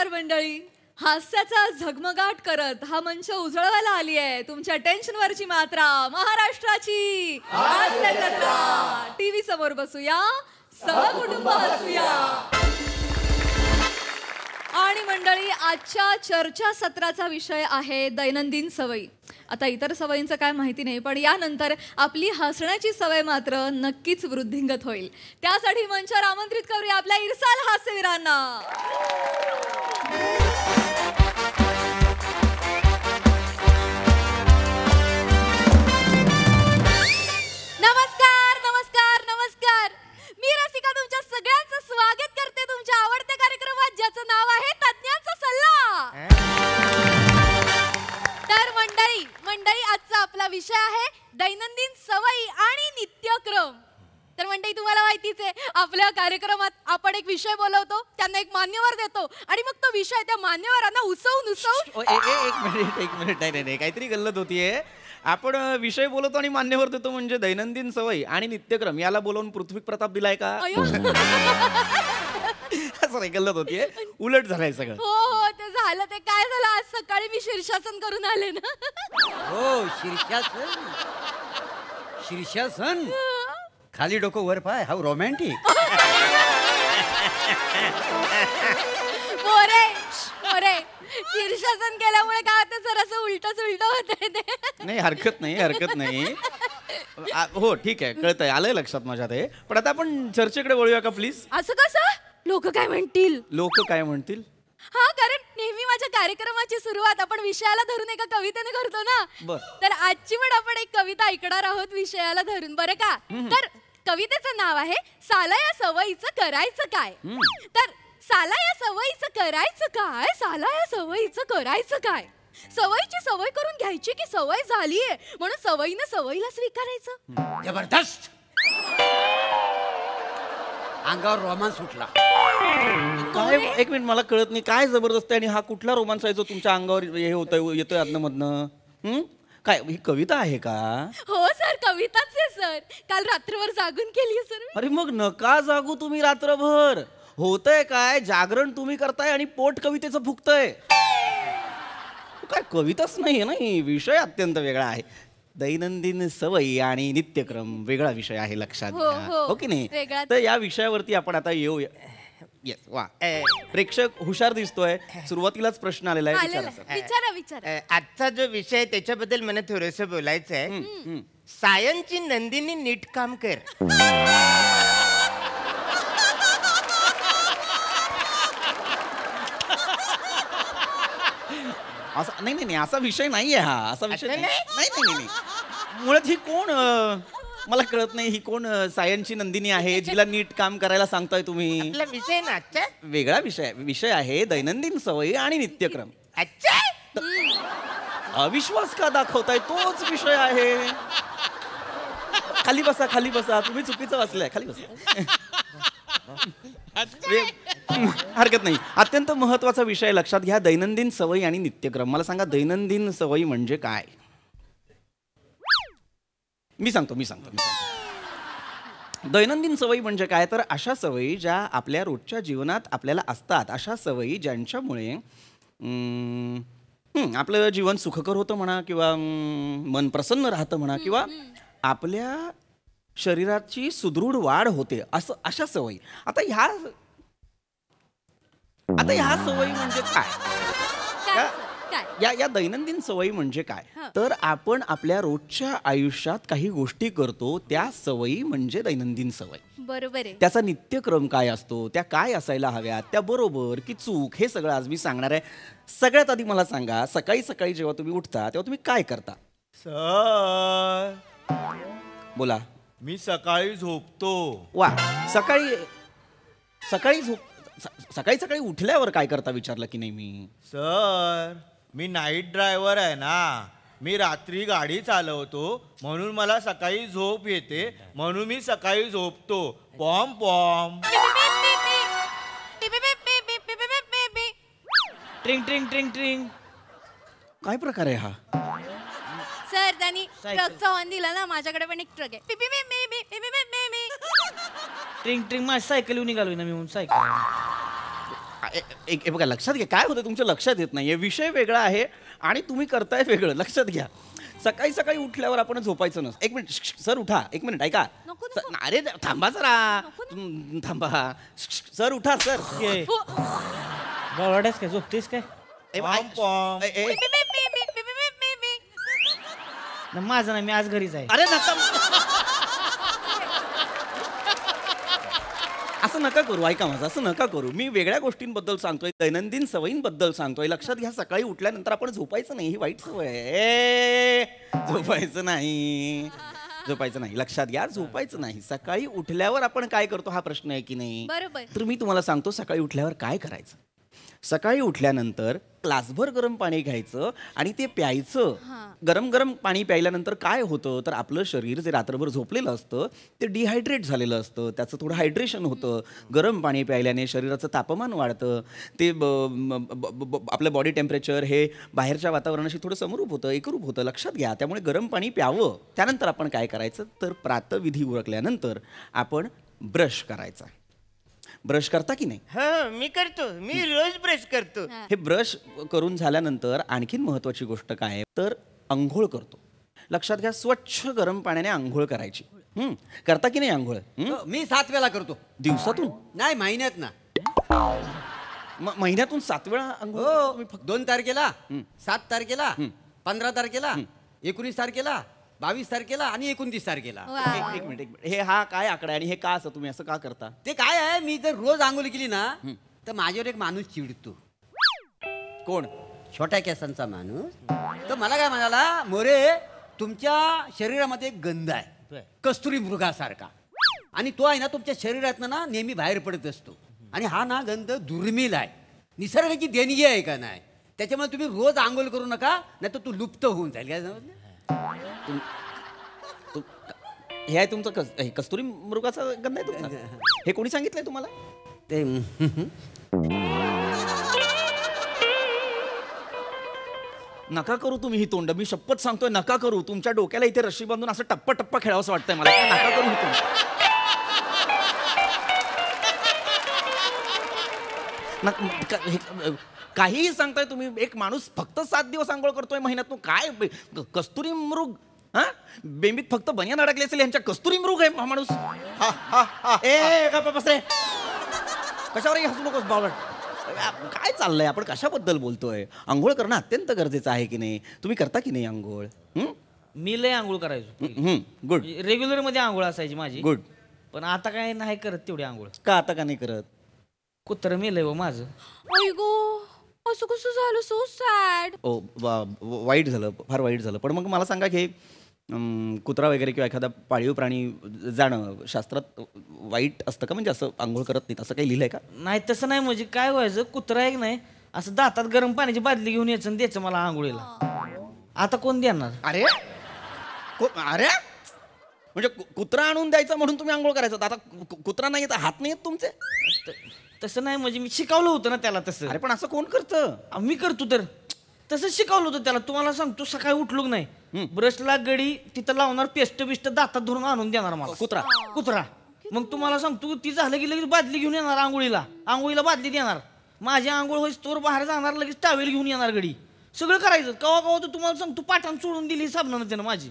नमस्कार मंडळी. हास्याचा झगमगाट करत हा मंच उजळवायला आली आहे तुमच्या टेन्शनवरची मात्रा महाराष्ट्राची हास्य जत्रा. टीव्ही समोर बसूया, सहकुटुंब हसूया. आणि मंडळी, आजच्या चर्चा सत्राचा विषय आहे दैनंदिन सवयी. आता इतर सवयींचं काय माहिती नाही, पण यानंतर आपली हसण्याची सवय मात्र नक्कीच वृद्धिंगत होईल. त्यासाठी मंचावर आमंत्रित करूया आपल्या इरसाल हास्यवीरांना. नमस्कार नमस्कार नमस्कार. मी रसिका तुमच्या सगळ्यांचं स्वागत करते तुमच्या आवडत्या कार्यक्रमात, ज्याचं नाव आहे तज्ञांचा सल्ला. तर मंडळी आजचा आपला विषय आहे दैनंदिन सवयी आणि नित्यक्रम. तर मंडळी, तुम्हाला माहितीच आहे, आपल्या कार्यक्रमात आपण एक विषय बोलवतो, त्यांना एक मान्यवर देतो आणि मग तो विषय त्या मान्यवरांना उसवून एक मिनिट नाही, काहीतरी गल्लत होतीये. आपण विषय बोलतो आणि मान्यवर देतो म्हणजे दैनंदिन सवयी आणि नित्यक्रम याला बोलवून पृथ्वी प्रताप दिलाय का? असं गल्लत होतीये, उलट झालंय सगळं. हो ते झालं. ते काय झालं, आज सकाळी मी शीर्षासन करून आले ना. हो, शीर्षासन. खाली डोकं वर पाय, हाऊ रोमॅन्टिक. शीर्षासन केल्यामुळे काय होतं, जरासं उलट होतंय ते. नाही, हरकत नाही. हो ठीक आहे, कळतंय, आलंय लक्षात माझ्या ते. पण आता आपण चर्चेकडे वळूया का प्लीज? असं कसं? लोक काय म्हणतील? हा, कारण नेहमी माझ्या कार्यक्रमाची सुरुवात आपण विषयाला धरून एका कवितेने करतो ना. तर आजची पण आपण एक कविता ऐकणार आहोत विषयाला धरून, बरं का? तर कवितेचं नाव आहे साला या सवयीचं करायचं काय. तर साला या सवयीचं करायचं काय, साला या सवयीचं करायचं काय. सवयीची सवय करून घ्यायची की सवय झालीये म्हणून सवयीने सवयीला स्वीकारायचं. जबरदस्त. अंगावर रोमांस सुटला. काय, एक मिनिट, मला कळत नाही काय जबरदस्त आहे आणि हा कुठला रोमांस आहे जो तुमच्या अंगावर हे होतोय, येतोय आतमधनं? काय ही कविता आहे का? हो सर, कविताच आहे सर. काल रात्रभर जागून केली सर. अरे मग नका जागू तुम्ही रात्रभर. होतंय काय, जागरण तुम्ही करताय आणि पोट कवितेचं फुकतंय. काय कविताच नाहीये ना, ही विषय अत्यंत वेगळा आहे. दैनंदिन सवयी आणि नित्यक्रम वेगळा विषय आहे, लक्षात घ्या. हो की नाही? तर या विषयावरती आपण आता येऊया. येस, वा, प्रेक्षक हुशार दिसतोय. सुरुवातीलाच प्रश्न आलेला आहे, विचारा. आजचा जो विषय आहे त्याच्याबद्दल मला थोडंसं बोलायचं आहे. सायनची नंदिनी नीट काम कर. नाही, असा विषय नाहीये हा. असा विषय नाही. मुळात ही कोण, मला कळत नाही, ही कोण सायनची नंदिनी आहे जिला नीट काम करायला सांगताय तुम्ही? आपला विषय ना आजचा वेगळा विषय आहे दैनंदिन सवयी आणि नित्यक्रम. अच्छा, अविश्वास का दाखवताय? तोच विषय आहे. खाली बसा. तुम्ही चुकीचं वाचलंय, खाली बसा. हरकत नाही. अत्यंत महत्वाचा विषय, लक्षात घ्या. दैनंदिन सवयी आणि नित्यक्रम. मला सांगा, दैनंदिन सवयी म्हणजे काय? मी सांगतो. दैनंदिन सवयी म्हणजे काय, तर अशा सवयी ज्या आपल्या रोजच्या जीवनात आपल्याला असतात, अशा सवयी ज्यांच्यामुळे आपलं जीवन सुखकर होतं म्हणा, किंवा मन प्रसन्न राहतं म्हणा, किंवा आपल्या शरीराची सुदृढ वाढ होते, असं अशा सवयी. आता ह्या सवयी म्हणजे काय? या दैनंदिन सवयी म्हणजे काय, तर आपण आपल्या रोजच्या आयुष्यात काही गोष्टी करतो, त्या सवयी म्हणजे दैनंदिन सवय. बरोबर आहे. त्याचा नित्यक्रम काय असतो, त्या काय असायला हव्यात, त्या बरोबर की चूक, हे सगळं आज मी सांगणार आहे. सगळ्यात आधी मला सांगा, सकाळी जेव्हा तुम्ही उठता तेव्हा तुम्ही काय करता? सर, बोला. मी सकाळी झोपतो. वा, सकाळी उठल्यावर काय करता विचारलं की नाही मी? सर, मी नाईट ड्रायव्हर आहे ना, मी रात्री गाडी चालवतो म्हणून मला सकाळी झोप येते, म्हणून मी सकाळी झोपतो. पॉम पॉम. ट्रिंग ट्रिंग ट्रिंग ट्रिंग. काय प्रकार आहे हा? सर, त्यांनी ट्रकचा ऑन दिला ना, माझ्याकडे पण एक ट्रक आहे. ट्रिंग ट्रिंग माझी सायकल निघालोय ना मी, म्हणून सायकल. एक बघा लक्षात घ्या काय होतं तुमच्या लक्षात येत नाहीये विषय वेगळा आहे आणि तुम्ही करताय वेगळं लक्षात घ्या सकाळी सकाळी उठल्यावर आपण झोपायचं नसतं एक मिनिट सर उठा एक मिनिट ऐका नको, नको. अरे थांबा जरा थांबा सर उठा सर बावळाड्यास काय झोपतेस काय पॉम पॉम. माझं नाही मी आज घरीच आहे अरे नका असं नका करू ऐका माझं असं नका करू मी वेगळ्या गोष्टींबद्दल सांगतोय दैनंदिन सवयींबद्दल सांगतोय लक्षात घ्या सकाळी उठल्यानंतर आपण झोपायचं नाही ही वाईट सवय आहे झोपायचं नाही लक्षात घ्या झोपायचं नाही सकाळी उठल्यावर आपण काय करतो हा प्रश्न आहे की नाही बरोबर. तर मी तुम्हाला सांगतो सकाळी उठल्यावर काय करायचं सकाळी उठल्यानंतर ग्लासभर गरम पाणी घ्यायचं आणि ते प्यायचं गरम गरम पाणी प्यायल्यानंतर काय होतं तर आपलं शरीर जे रात्रभर झोपलेलं असतं ते डिहायड्रेट झालेलं असतं त्याचं थोडं हायड्रेशन होतं गरम पाणी प्यायल्याने शरीराचं तापमान वाढतं ते आपलं बॉडी टेम्परेचर हे बाहेरच्या वातावरणाशी थोडं समरूप होतं एकरूप होतं लक्षात घ्या त्यामुळे गरम पाणी प्यावं त्यानंतर आपण काय करायचं तर प्रातःविधी उरकल्यानंतर आपण ब्रश करायचा ब्रश करता की नाही हो मी करतो मी रोज ब्रश करतो. हे ब्रश करून झाल्यानंतर आणखीन महत्वाची गोष्ट काय आहे तर अंघोळ करतो लक्षात घ्या स्वच्छ गरम पाण्याने अंघोळ करायची करता की नाही अंघोळ मी 7 वेळा करतो दिवसातून नाही महिन्यात ना महिन्यातून 7 वेळा अंघोळ हो तुम्ही फक्त 2 तारखेला 7 तारखेला 15 तारखेला 19 तारखेला 22 तारखेला आणि 29 तारखेला एक मिनिट हे हा काय आकडा आहे आणि हे का असं तुम्ही असं का करता ते काय आहे मी जर रोज आंघोळ केली ना तर माझ्यावर एक माणूस चिडतो कोण छोट्या केसांचा माणूस तर मला काय म्हणाला मोरे तुमच्या शरीरामध्ये एक गंध आहे कस्तुरी मृगासारखा आणि तो आहे ना तुमच्या शरीरातनं ना नेहमी बाहेर पडत असतो आणि हा ना गंध दुर्मिळ आहे निसर्गाची देणगी आहे का नाही त्याच्यामुळे तुम्ही रोज आंघोळ करू नका नाही तर तू लुप्त होऊन जाईल काय समजलं हे आहे तुमचं हे कस्तुरी मृगाचा गंध आहे तुमचा हे कोणी सांगितलंय तुम्हाला ते नका करू तुम्ही ही तोंड मी शपथ सांगतोय नका करू तुमच्या डोक्याला इथे रशी बांधून असं टप्पा टप्पा खेळावंसं वाटतंय मला नका करू ही तोंड काहीही सांगताय तुम्ही एक माणूस फक्त 7 दिवस आंघोळ करतोय महिन्यातून काय कस्तुरी मृग हा बेंबीत फक्त बनियान अडकले असेल यांच्या कस्तुरी मृग आहे हा माणूस ए बसरे कशावरही हसू नकोस बावळट काय चाललंय आपण कशाबद्दल बोलतोय आंघोळ करणं अत्यंत गरजेचं आहे की नाही तुम्ही करता की नाही आंघोळ मी लय आंघोळ करायचो गुड रेग्युलर मध्ये आंघोळ असायची माझी गुड पण आता काय नाही करत तेवढी आंघोळ का आता का नाही करत कुत्र मेलंय हो माझं असं कसं झालं सो सॅड ओ वाईट झालं फार वाईट झालं पण मग मला सांगा की कुत्रा वगैरे किंवा एखादा पाळीव प्राणी जाणं शास्त्रात वाईट असतं का म्हणजे असं आंघोळ करत नाही असं काही लिहिलंय का नाही तसं नाही म्हणजे काय व्हायचं कुत्रा एक नाही असं दातात गरम पाण्याची बादली घेऊन यायचं आणि द्यायचं मला आंघोळीला आता कोण देणार अरे अरे म्हणजे कुत्रा आणून द्यायचा म्हणून तुम्ही आंघोळ करायचं आता कुत्रा नाही येत हात नाही येत तुमचे तसं नाही म्हणजे मी शिकवलं होतं ना त्याला तसं अरे पण असं कोण करतं मी करतो तर तसंच शिकवलं होतं त्याला तुम्हाला सांगतो सकाळी उठलो नाही ब्रशला गडी तिथं लावणार पेस्ट बिस्ट दातात धरून आणून देणार मला कुत्रा कुत्रा मग तुम्हाला सांगतो ती झालं की लगेच बादली घेऊन येणार आंघोळीला बादली देणार माझी आंघोळ होईस तोवर बाहेर जाणार लगेच टावेल घेऊन येणार गडी सगळं करायचं कवा कवा तर तुम्हाला सांगतो पाठाण सोडून दिली साबणानं त्यानं माझी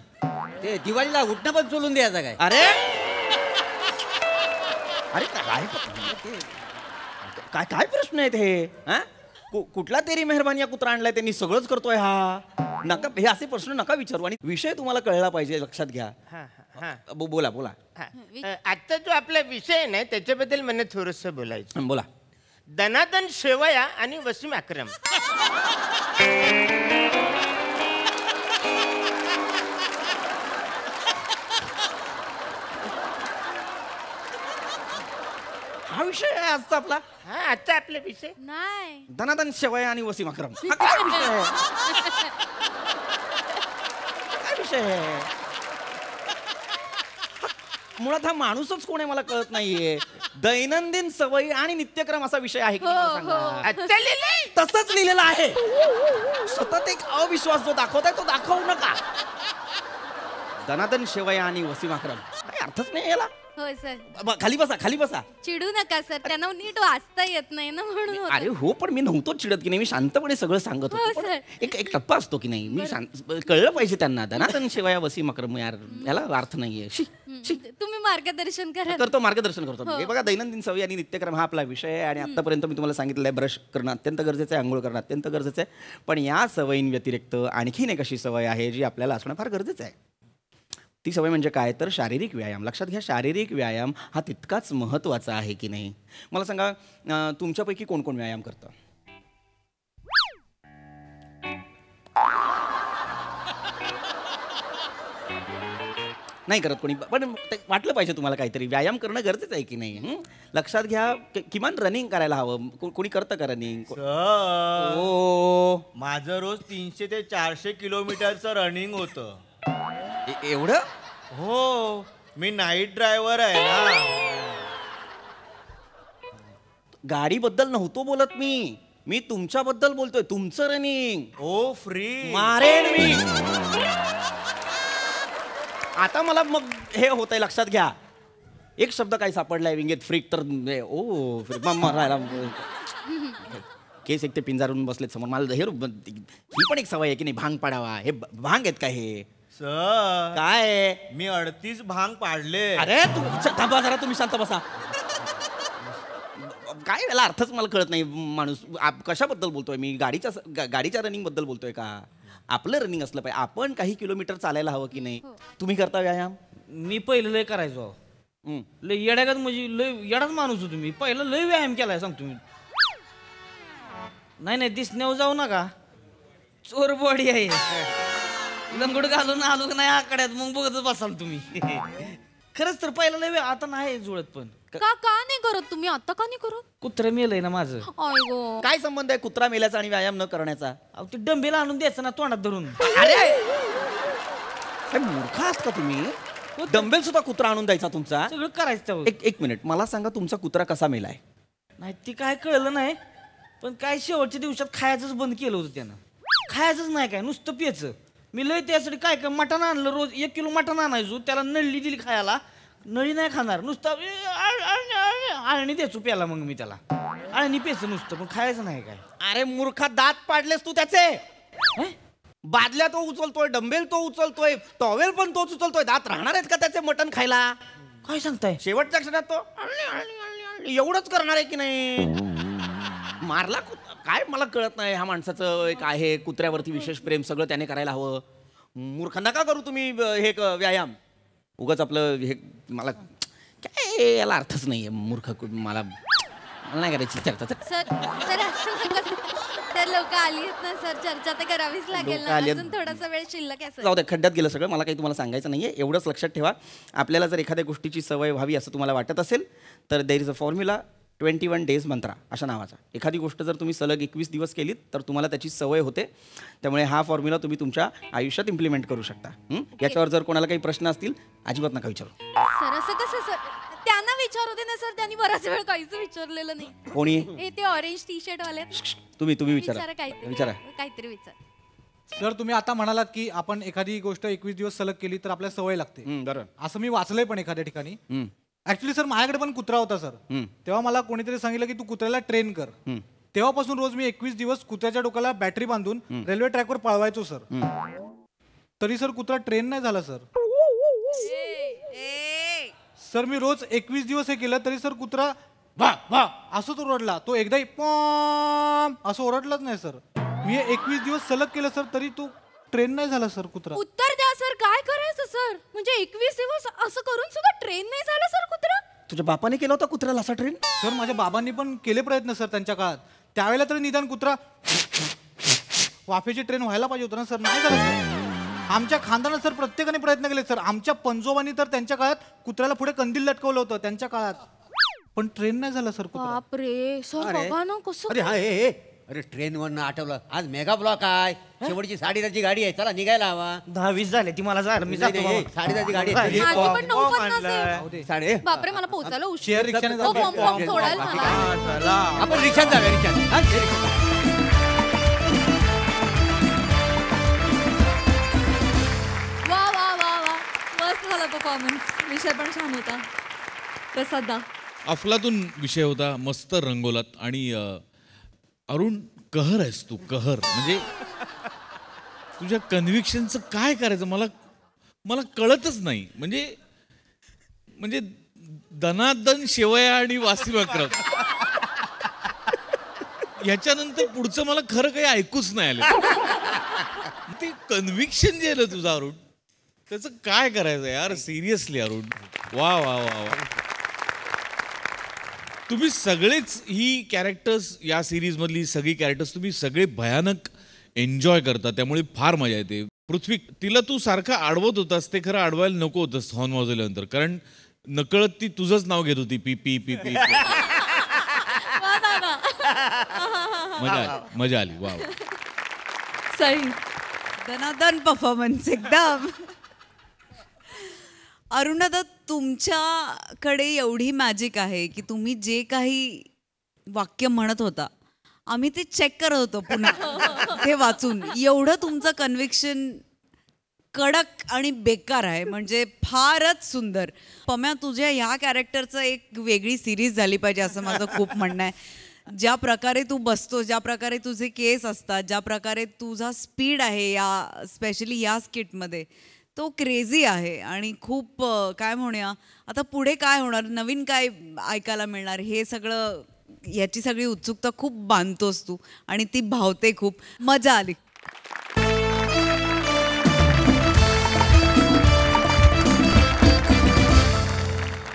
ते दिवाळीला उठणं पण सोडून द्यायचं काय अरे अरे काय काय प्रश्न आहेत हे कुठला तेरी मेहरबानी या कुत्रा आणलाय त्यांनी सगळंच करतोय हा नका हे असे प्रश्न नका विचारू आणि विषय तुम्हाला कळला पाहिजे लक्षात घ्या बोला बोला आता जो आपला विषय नाही त्याच्याबद्दल मला थोडस बोलायचं बोला दनादन शेवया आणि वसीम अक्रम हा विषय आहे आजचा आपला हा आजचा आपला विषय नाही धनाधन शेवया आणि वसीम अक्रम हा काय विषय आहे काय विषय आहे मुळात हा माणूसच कोण आहे मला कळत नाहीये दैनंदिन सवयी आणि नित्यक्रम असा विषय आहे की मला सांगा. आजचा लिहिलंय तसंच लिहिलेलं आहे सतत एक अविश्वास जो दाखवताय तो दाखवू नका धनादन शेवया आणि वसीम अक्रम काही अर्थच नाही याला हो सर. खाली बसा, खाली बसा. चिडू नका सर, त्यांना नीट वाचता येत नाही ना म्हणून होतं. अरे हो, पण मी नव्हतो चिडत की नाही, मी शांतपणे सगळं सांगत हो, होतो. सर. एक टप्पा असतो की नाही, मी कळलं पाहिजे त्यांना. धनातन शिवाय वसी मक्रम यार, याला अर्थ नाहीये. तुम्ही मार्गदर्शन करा. करतो, मार्गदर्शन करतो. हे बघा, दैनंदिन सवयी आणि नित्यक्रम हा आपला विषय आहे आणि आतापर्यंत मी तुम्हाला सांगितलेलं आहे, ब्रश करणं अत्यंत गरजेचं आहे, आंघोळ करणं अत्यंत गरजेचं आहे. पण या सवयींव्यतिरिक्त आणखीन एक अशी सवय आहे जी आपल्याला असणं फार गरजेचं आहे. ती सवय म्हणजे काय, तर शारीरिक व्यायाम. लक्षात घ्या, शारीरिक व्यायाम हा तितकाच महत्त्वाचा आहे की नाही. मला सांगा, तुमच्यापैकी कोण कोण व्यायाम करतं? नाही करत कोणी, पण वाटलं पाहिजे तुम्हाला काहीतरी. व्यायाम करणं गरजेचं आहे की नाही. लक्षात घ्या, किमान रनिंग करायला हवं. कोणी करतं का रनिंग? सर, माझं रोज 300 ते 400 किलोमीटरचं रनिंग होतं. एवढं? हो, मी नाईट ड्रायव्हर आहे ना. गाडीबद्दल नव्हतो बोलत मी तुमच्याबद्दल बोलतोय. तुमचं रनिंग. ओ फ्री मारेन मी आता. मला मग हे होतंय, लक्षात घ्या. एक शब्द काय सापडलाय विंगेत, फ्रीक. तर ओ फ्रीक मारायला केस एक ते पिंजारून बसलेत समोर. मला हे ही पण एक सवय आहे की नाही, भांग पाडावा. हे भांग आहेत का हे? सर, काय मी 38 भांग पाडले. अरे तू थांबा जरा, तुम्ही शांत बसा. काय याला अर्थच मला कळत नाही. माणूस कशाबद्दल बोलतोय मी? गाडीच्या रनिंग बद्दल बोलतोय का? आपलं रनिंग असलं पाहिजे. आपण काही किलोमीटर चालायला हवं की नाही. तुम्ही करता व्यायाम? मी पहिलं लय करायचो. लय येड्यागत, म्हणजे लय येडाच माणूस होतो मी. पहिलं लय व्यायाम केलाय सांगतो मी. नाही दिसण्यावर जाऊ नका, चोर बॉडी आहे. लंगोट घालून आलो की नाही आकड्यात, मग बघतच बसाल तुम्ही. खरंच तर पहिला लय, आता नाही जुळत. पण का नाही करत तुम्ही आता? का नाही करत? कुत्रं मेलंय ना माझं. काय संबंध आहे कुत्रा मेल्याचा आणि व्यायाम न करण्याचा? अहो, ते डंबेल आणून द्यायचं ना तोंडात धरून. अरे काय मूर्ख आहात का तुम्ही? डंबेल सुद्धा कुत्रा आणून द्यायचा तुमचा? सगळं करायचं. एक मिनिट, मला सांगा, तुमचा कुत्रा कसा मेलाय? नाही ती काय कळलं नाही, पण काय शेवटच्या दिवसात खायचंच बंद केलं होतं त्यानं. खायचंच नाही, काय नुसतं प्यायचं. मी लय त्यासाठी काय मटण आणलं, रोज 1 किलो मटण आणायचो. त्याला नळली दिली खायला, नळी नाही खाणार, नुसतं आळणी द्यायचो प्याला. मग मी त्याला आळणी प्यायचं नुसतं, पण खायचं नाही काय. अरे मूर्खा, दात पाडलेस तू त्याचे. बादल्या तो उचलतोय, डंबेल तो उचलतोय, टॉवेल पण तोच उचलतोय. दात राहणार आहेत का त्याचे मटण खायला? काय सांगताय? शेवटच्या क्षणात तो एवढंच करणार आहे की नाही? मारला काय मला कळत नाही. ह्या माणसाचं एक आहे कुत्र्यावरती विशेष प्रेम, सगळं त्याने करायला हवं. मूर्ख नका करू तुम्ही हे व्यायाम. उगाच आपलं हे मला काय याला अर्थच नाहीये. मूर्ख मला नाही करायची चर्चा. सर लोक आली आहेत ना सर, चर्चा तर करावीच लागेल ना. अजून थोडासा वेळ शिल्लक आहे. जाऊ दे, खड्ड्यात गेलं सगळं. मला काही तुम्हाला सांगायचं नाहीये. एवढंच लक्षात ठेवा, आपल्याला जर एखाद्या गोष्टीची सवय व्हावी असं तुम्हाला वाटत असेल तर there is a formula, 21 days मंत्रा अशा नावाचा. एखादी गोष्ट जर तुम्ही सलग 21 दिवस केलीत तर तुम्हाला त्याची सवय होते. त्यामुळे हा फॉर्म्युला तुम्ही तुमच्या आयुष्यात इम्प्लिमेंट करू शकता. याच्यावर जर कोणाला काही प्रश्न असतील अजिबात नका विचारू. सर असं कसं सर? त्यांना विचारू दे ना सर, त्यांनी बराच वेळ काहीच विचारलेलं नाही. कोणी? ते ऑरेंज टी शर्ट वाले. तुम्ही विचारा काहीतरी विचार. सर, तुम्ही आता म्हणालात की आपण एखादी गोष्ट 21 दिवस सलग केली तर आपल्याला सवय लागते. बरोबर. असं मी वाचलंय पण एखाद्या ठिकाणी. ऍक्च्युली सर, माझ्याकडे पण कुत्रा होता सर. तेव्हा मला कोणीतरी सांगितलं की तू कुत्र्याला ट्रेन कर. तेव्हापासून रोज मी 21 दिवस कुत्र्याच्या डोक्याला बॅटरी बांधून रेल्वे ट्रॅकवर पळवायचो सर. तरी सर कुत्रा ट्रेन नाही झाला सर. सर मी रोज 21 दिवस हे केलं तरी सर कुत्रा भा भा असंच ओरडला. तो एकदाही पॉम असं ओरडलाच नाही सर. मी 21 दिवस सलग केलं सर, तरी तो ट्रेन नाही झाला सर कुत्रा. उत्तर द्या सर, काय करायचं सर? म्हणजे 21 दिवस असं करून सुद्धा ट्रेन नाही झाला सर कुत्रा? तुझ्या बापाने केला होता कुत्र्याला असा ट्रेन? सर माझ्या बाबांनी पण केले प्रयत्न सर त्यांच्या काळात. त्यावेळेला तरी निदान कुत्रा वाफेची ट्रेन व्हायला पाहिजे होतं ना सर. नाही झालं सर. आमच्या खानदानात सर प्रत्येकाने प्रयत्न केले सर. आमच्या पंजोबांनी तर त्यांच्या काळात कुत्र्याला पुढे कंदील लटकवलं होतं त्यांच्या काळात, पण ट्रेन नाही झालं सर कुत्रा. बापरे सर, बघा ना कसं. अरे हा अरे ट्रेनवरनं आठवलं, आज मेगा ब्लॉक आहे. शेवटची 10:30ची गाडी आहे, चला निघायला हवा. 10-20 झाले ती मला जायला. मी जातो. 10:30ची गाडी आहे. माझी पण 9:50 आहे. साडे बापरे मला पोहोचायला उशीर. शेअर रिक्षाने जाऊ. सोडाल मला. आपण रिक्षात जाऊया. रिक्षात वा वा वा वा, मस्त झाला परफॉर्मन्स. विषय पण छान होता. प्रसाद अफलातून विषय होता, मस्त रंगवलात. आणि अरुण कहर आहेस तू, कहर. म्हणजे तुझ्या कन्व्हिक्शनचं काय करायचं मला कळतच नाही. म्हणजे दनादन शेवया आणि वासी भाकरं ह्याच्यानंतर पुढचं मला खरं काही ऐकूच नाही आलं. ते कन्व्हिक्शन जे आहे ना तुझं अरुण, त्याचं काय करायचं यार, सिरियसली अरुण. वा वा वा वा. तुम्ही सगळेच ही कॅरेक्टर्स, या सिरीजमधली सगळी कॅरेक्टर्स तुम्ही सगळे भयानक एन्जॉय करता, त्यामुळे फार मजा येते. पृथ्वी, तिला तू सारखं आडवत होतास, ते खरं आडवायला नको होतंस हॉर्न वाजवल्यानंतर, कारण नकळत ती तुझंच नाव घेत होती, पी पी पी पी. मजा आली. वा वा. सही. दनादन परफॉर्मन्स एकदम. अरुणदा, तुमच्याकडे एवढी मॅजिक आहे की तुम्ही जे काही वाक्य म्हणत होता, आम्ही ते चेक करत होतो पुन्हा ते वाचून. एवढं तुमचं कन्व्हिक्शन कडक आणि बेकार आहे, म्हणजे फारच सुंदर. पम्या, तुझ्या ह्या कॅरेक्टरचं एक वेगळी सिरीज झाली पाहिजे असं माझं खूप म्हणणं आहे. ज्या प्रकारे तू बसतो, ज्या प्रकारे तुझे केस असतात, ज्या प्रकारे तुझा स्पीड आहे या स्पेशली या स्किटमध्ये, तो क्रेझी आहे. आणि खूप काय म्हणूया, आता पुढे काय होणार, नवीन काय ऐकायला मिळणार, हे सगळं, याची सगळी उत्सुकता खूप बांधतोस तू आणि ती भावते खूप. मजा आली.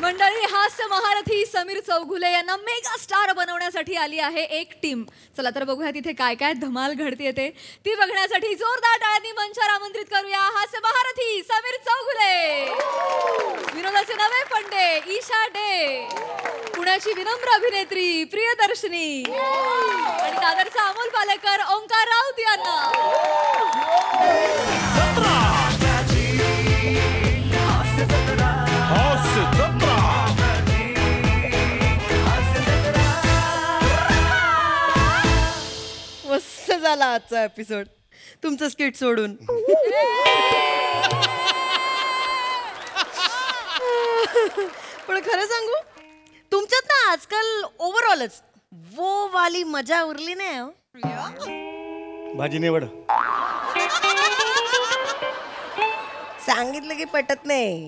मंडळी, हास्य महारथी समीर चौगुले यांना मेगा स्टार बनवण्यासाठी आली आहे एक टीम. चला तर बघूया तिथे काय काय धमाल घडते ते. ती बघण्यासाठी जोरदार टाळ्यांनी मंचावर आमंत्रित करूया हास्य महारथी समीर चौगुले, विनोदाचे नवे फंडे ईशा डे, पुण्याची विनम्र अभिनेत्री प्रियदर्शनी आणि दादरचा अमोल पालेकर ओंकार राऊत यांना. मस्त झाला आजचा एपिसोड तुमचं स्किट सोडून. पण खरं सांगू, तुमच्यात ना आजकाल ओव्हरऑलच वो वाली मजा उरली नाही हो. भाजी निवड. सांगितलं की पटत नाही.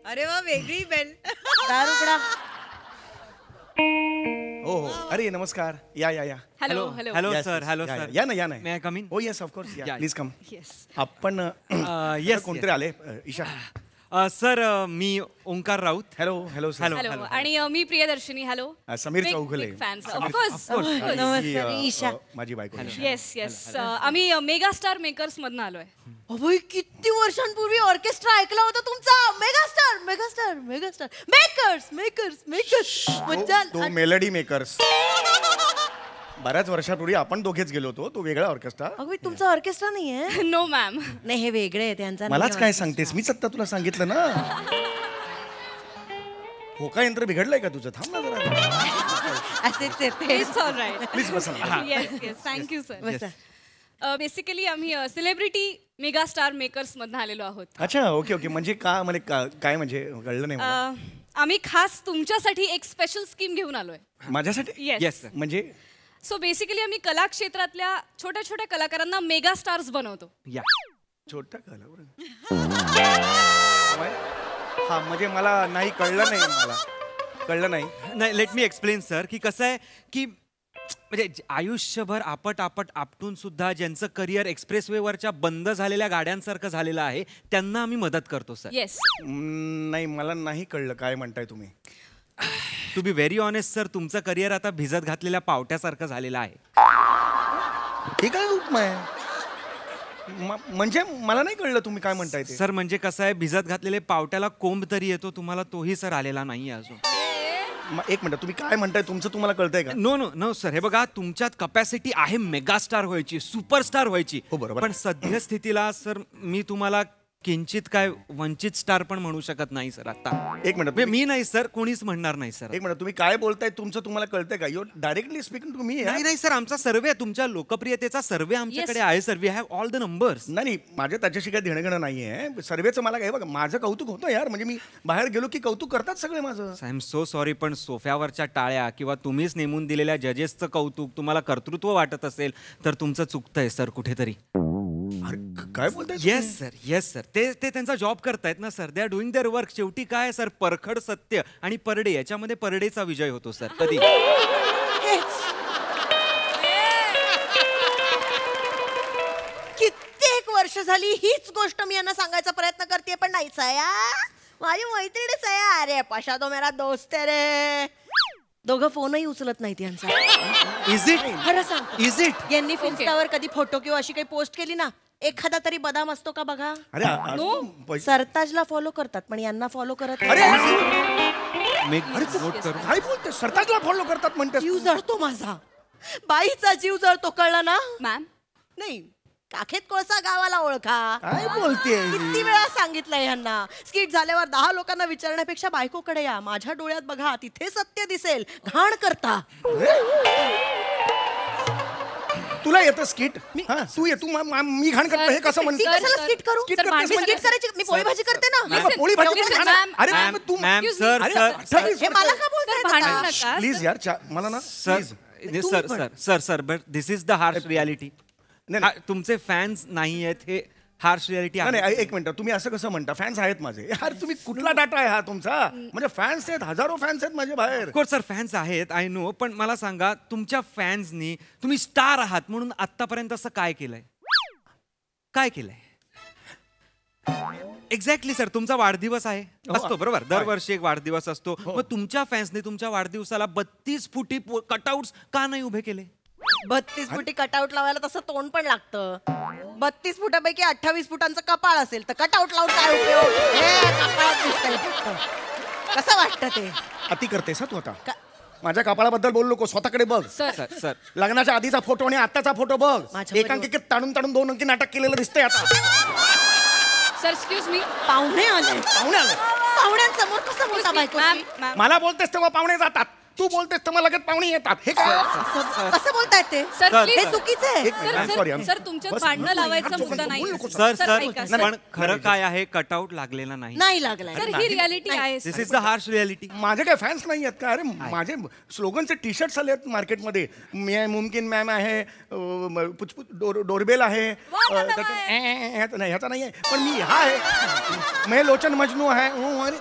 अरे वा, वेगळी बेल. दारुकडा. हो हो. अरे नमस्कार. या या या. Hello hello. Hello sir. Hello या, सर. या ना, या ना. May I come in? हो yes of course, please come. Yes. आपण येस, कोणतरी आले. ईशा. सर मी Omkar Raut. Hello hello sir. Hello. Hello. आणि मी Priyadarshini. Hello. Sameer Chougule. Fans of course. नमस्कार ईशा. माझी बायको. Yes yes. आम्ही मेगा स्टार मेकर्स मधनं आलोय. अभय, किती वर्षांपूर्वी ऑर्केस्ट्रा ऐकला होता तुमचा. Megastar megastar megastar makers makers makers. मज्जा. तो मेलडी मेकर्स. बऱ्याच वर्षापूर्वी आपण दोघेच गेलो होतो. तो वेगळा ऑर्केस्ट्रा. अगं, तुमचा ऑर्केस्ट्रा नाहीये. No ma'am. नाही, हे वेगळे आहे त्यांचा. मलाच काय सांगतेस, मीच आत्ता तुला सांगितलं ना. होका यंत्र बिघडलंय का तुझं? थांब ना जरा. असेच येते. It's all right. प्लीज बसा. Yes yes. Thank you sir. बसा. बेसिकली आम्ही सेलिब्रिटी मेगा स्टार मेकर्स मधनं आलेलो आहोत. अच्छा, ओके ओके. म्हणजे काय म्हणजे कळलं नाही मला. आम्ही खास तुमच्यासाठी एक स्पेशल स्कीम घेऊन आलोय. माझ्यासाठी? येस. म्हणजे सो बेसिकली आम्ही कला क्षेत्रातल्या छोट्या छोट्या कलाकारांना मेगा स्टार्स बनवतो. या. छोटा कला. हा म्हणजे मला नाही कळलं नाही. मला कळलं नाही. नाही, लेट मी एक्सप्लेन सर, की कसं आहे की म्हणजे आयुष्यभर आपटून सुद्धा ज्यांचं करिअर एक्सप्रेसवेवरच्या बंद झालेल्या गाड्यांसारखं झालेलं आहे, त्यांना आम्ही मदत करतो सर. येस. नाही, मला नाही कळलं काय म्हणताय तुम्ही. To be very honest sir, तुमचं करिअर आता भिजत घातलेल्या पावट्यासारखं झालेलं आहे. हे काय उपमा आहे? म्हणजे मला नाही कळलं तुम्ही काय म्हणताय ते. सर म्हणजे कसं आहे, भिजत घातलेले पावट्याला कोंब तरी येतो, तुम्हाला तोही सर आलेला नाही अजून. एक मिनिट, तुम्ही काय म्हणताय? तुमचं तुम्हाला कळतंय का? नो नो नो सर, हे बघा, तुमच्यात कपॅसिटी आहे मेगास्टार व्हायची, सुपरस्टार व्हायची. हो, बरोबर. पण सद्यस्थितीला सर मी तुम्हाला किंचित काय वंचित स्टार पण म्हणू शकत नाही सर आता. एक मिनिट मी नाही सर, कोणीच म्हणणार नाही सर. एक मिनिट, तुम्ही काय बोलताय तुमचं तुम्हाला कळतंय का? You directly speaking to me. नाही सर, आमचा सर्वे, तुमच्या लोकप्रियतेचा सर्वे आमच्याकडे आहे sir. We have all the numbers. नाही माझ्या त्याच्याशी काही देणं घेणं नाहीये. सर्वेचं मला काय बघा, माझं कौतुक होतं यार. म्हणजे मी बाहेर गेलो की कौतुक करतात सगळे माझं. आय एम सो सॉरी, पण सोफ्यावरच्या टाळ्या किंवा तुम्हीच नेमून दिलेल्या जजेसचं कौतुक तुम्हाला कर्तृत्व वाटत असेल तर तुमचं चुकतंय सर कुठेतरी. काय बोलताय? येस सर, ते त्यांचा जॉब करतायत ना sir. They are doing their work. शेवटी काय सर, परखड सत्य आणि परडे, याच्यामध्ये परडेचा विजय होतो सर कधी. कित्येक वर्ष झाली हीच गोष्ट मी यांना सांगायचा प्रयत्न करते, पण नाही. सया माझी मैत्रिणी सया, अरे पाशा तो मेरा दोस्त आहे रे. दोघं फोनही उचलत नाहीत यांचा. Is it? खरं सांग, इज इट? यांनी इन्स्टावर कधी फोटो किंवा अशी काही पोस्ट केली ना, एखादा तरी बदाम असतो का बघा. अरे सरताजला फॉलो करतात पण यांना फॉलो करत अरे नोट करू. काय बोलते? सरताजला फॉलो करतात म्हणते. जीव जळतो माझा, बाईचा जीव जळतो, कळलं ना मॅम? नाही, काखेत कोळसा गावाला ओळखा. काय बोलते? किती वेळा सांगितलंय यांना. स्किट झाल्यावर 10 लोकांना विचारण्यापेक्षा बायकोकडे या, माझ्या डोळ्यात बघा, तिथे सत्य दिसेल. घाण करता. तुला येतं स्किट? तू ये, तू मी घाण करतो हे कसं म्हणते? स्किट करू? स्किट करायची, मी पोळी भाजी करते ना. पोळी भाजी अरे तू मॅम सर हे मला का बोलताय? प्लीज यार मला ना sir but this is the harsh reality. तुमचे फॅन्स नाही आहेत हे हार्श रियालिटी आहे. नाही एक मिनिट, तुम्ही असं कसं म्हणता? फॅन्स आहेत माझे यार. तुम्ही कुठला डाटा आहे हा तुमचा? म्हणजे फॅन्स आहेत, हजारो फॅन्स आहेत माझे बाहेर. ऑफकोर्स सर, फॅन्स आहेत, आय नो. पण मला सांगा, तुमच्या फॅन्सनी, तुम्ही स्टार आहात म्हणून आतापर्यंत असं काय केलंय? काय केलंय एक्झॅक्टली सर? तुमचा वाढदिवस आहे, असतो बरोबर, दरवर्षी एक वाढदिवस असतो. मग तुमच्या फॅन्सने तुमच्या वाढदिवसाला 32 फुटी कटआउट्स का नाही उभे केले? 32 फुटी कटआउट लावायला तसं तोंड पण लागतं. 32 फुटापैकी 28 फुटांचं कपाळ असेल तर कटआउट लावून काय उपयोग? कपाळात दिसतंय फक्त. कसं वाटतं ते? अति करतेस तू आता. माझ्या कपाळाबद्दल बोलू नको, स्वतःकडे बघ. सर लग्नाच्या आधीचा फोटो आणि आताचा फोटो बघ. एकांकिकेत ताणून 2 अंकी नाटक केलेलं दिसतंय आता. सर एक्सक्यूज मी, पाहुणे आले. पाहुण्यांसमोर कसं बोलता बायको? मला बोलतेस तेव्हा पाहुणे जातात, तू बोलतेस तेव्हा लगेच पाहुणे येतात. हे काय कसं बोलतायत ते? सर हे चुकीचं आहे. सर तुमच्यात भांडणं लावायचा मुद्दा नाही. सर पण खरं काय आहे, कटआउट लागलेला नाही. नाही लागलाय. सर ही रियालिटी आहे. दिस इज द हार्श रियालिटी. माझे काय फॅन्स नाही आहेत का? अरे माझे स्लोगनचे टी शर्ट्स आले आहेत मार्केटमध्ये. मी मुमकिन मॅम आहे, डोरबेल आहे, ह्याचा नाही आहे, पण मी हा आहे, मैं लोचन मजनू आहे.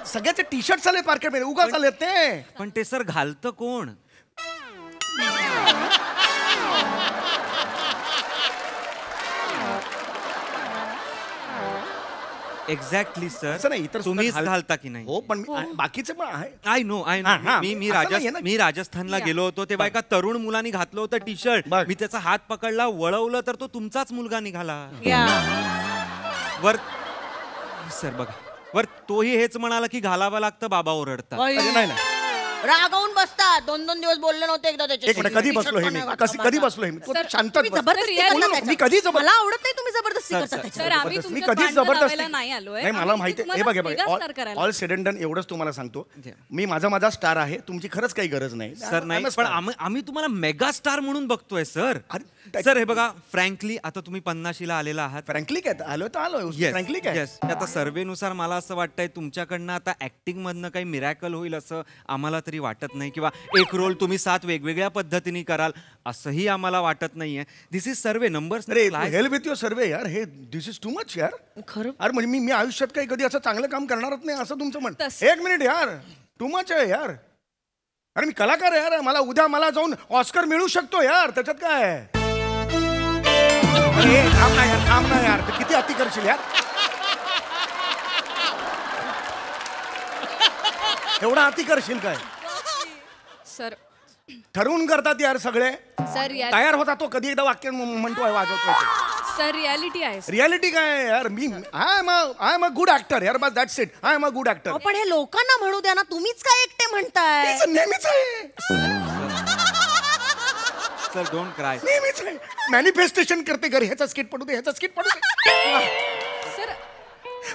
सगळ्याचे टी शर्ट्स आले मार्केटमध्ये, उगाच आलेत ते. पण ते सर घालतं कोण? Exactly sir. नाही इतर तुम्हीच घालता की नाही? हो, पण बाकीचे पण आहे. I know. मी राजस्थानला गेलो होतो तेव्हा एका तरुण मुलाने घातलं होतं टी शर्ट. मी त्याचा हात पकडला, वळवलं तर तो तुमचाच मुलगा निघाला. वर सर बघा, वर तोही हेच म्हणाला की घालावं लागतं, बाबा ओरडतात. नाही रागावून बसतात. 2-2 दिवस बोलले नव्हते एकदा त्याच्या. कधी बसलो हे मी? कधी बसलो हे मी? शांत मी कधी मला आवडत नाही तुम्ही जबरदस्ती करता. सर आम्ही मी तुमच्यात कधीच भांडणं जबरदस्ती लावायला नाही आलोय. नाही, मला माहिती आहे. हे बघ करायला. ऑल सेड अँड डन एवढंच तुम्हाला सांगतो, मी माझा स्टार आहे. तुमची खरंच काही गरज नाही सर. नाही, पण आम्ही तुम्हाला मेगा स्टार म्हणून बघतोय सर. सर हे बघा, फ्रँकली आता तुम्ही 50शीला आलेला आहात. फ्रँकली काय आलो तर आलो. फ्रँकली काय आता सर्वेनुसार मला असं वाटतंय तुमच्याकडनं आता ऍक्टिंग मधनं काही मिरॅकल होईल असं आम्हाला तरी वाटत नाही, किंवा एक रोल तुम्ही 7 वेगवेगळ्या पद्धतीने कराल असंही आम्हाला वाटत नाहीये. This is survey numbers. Help with your survey यार. हे दिस इज टू मच यार. खरं? अरे म्हणजे मी आयुष्यात काही कधी असं चांगलं काम करणारच नाही असं तुमचं म्हण. एक मिनिट यार, टू मच आहे यार. अरे मी कलाकार आहे यार, मला उद्या जाऊन ऑस्कर मिळू शकतो यार, त्याच्यात काय? अरे थांब ना यार, किती अति करशील यार. एवढा अति करशील काय? सर ठरवून करतात यार सगळे. सर तयार होता तो कधी एकदा वाक्य म्हणतोय वाजवतोय. सर रियालिटी आहे. रियालिटी काय यार? मी I am a good actor यार, बस that's it. I am a good actor. पण हे लोकांना म्हणू द्या ना, तुम्हीच काय एकटे म्हणताय? नेहमीच आहे सर, डोंट क्राय. नेहमीच आहे. मॅनिफेस्टेशन करते घरी, ह्याचा स्किट पडू दे, ह्याचा स्किट पडू दे. सर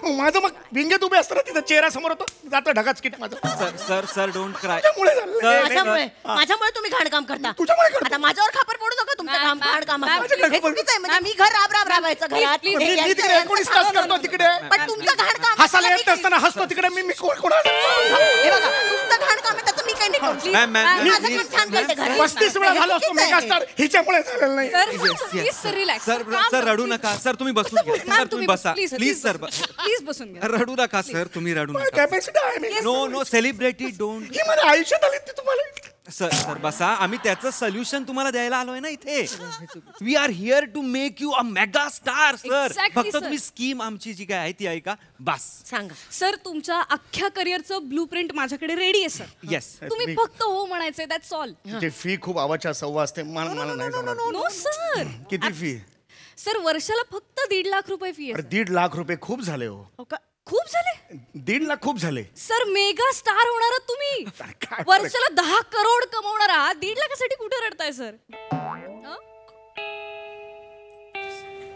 माझं मग भिंगेत उभे असताना तिचा चेहरा समोर होतो जातं ढगाच किट माझं. Sir don't cry. त्यामुळे झालं. माझ्यामुळे तुम्ही घाणकाम करता. तुझ्यामुळे करतो. आता माझ्यावर खापर पडू नका तुमच्या मॅम, घाणकामाचं. माझ्या हे चुकीचं आहे. म्हणजे मी घर राब राबायचं घरात. please, मी यांचं- तिकडे 19 तास करतो तिकडे. पण तुमचं घाणकाम हसायला येत नसताना हसतो तिकडे मी कोण हे बघा तुमचं घाणकाम आहे त्याचं मी काही नाही करू. मॅम, मॅम, माझं काम छान करते घरात. 35 वेळा झालो असतो चुकीचं आहे. मेगास्टार हिच्यामुळे झालेलं नाही. प्लीज रिलॅक्स सर रडू नका सर, तुम्ही बसून घ्या. सर तुम्ही बसा प्लीज सर. प्लीज बसून घ्या. रडू नका सर, तुम्ही रडू नका. कॅपॅसिटी आहे मी. No celebrity don't. ही माझ्या आयुष्यात आली ती तुम्हाला. सर बसा, आम्ही त्याचं सोल्युशन तुम्हाला द्यायला आलोय ना इथे. We are here to make you a mega star sir. Exactly, फक्त sir. तुम्ही स्कीम आमची जी काय आहे ती ऐका बस. सांगा. सर तुमच्या अख्ख्या करिअरचं ब्लू प्रिंट माझ्याकडे रेडी आहे सर. येस. तुम्ही फक्त हो म्हणायचंय दॅट्स ऑल. ते फी खूप आवाच्या सव्वा असते मला नाही जमणार. No sir. किती फी? सर वर्षाला फक्त 1.5 लाख रुपये फी अरे आहे. 1.5 लाख रुपये खूप झाले हो. खूप झाले 1.5 लाख खूप झाले. सर मेगा स्टार होणार आहात तुम्ही. काय वर्षाला 10 करोड कमवणार आहात. 1.5 लाखासाठी कुठे रडताय सर?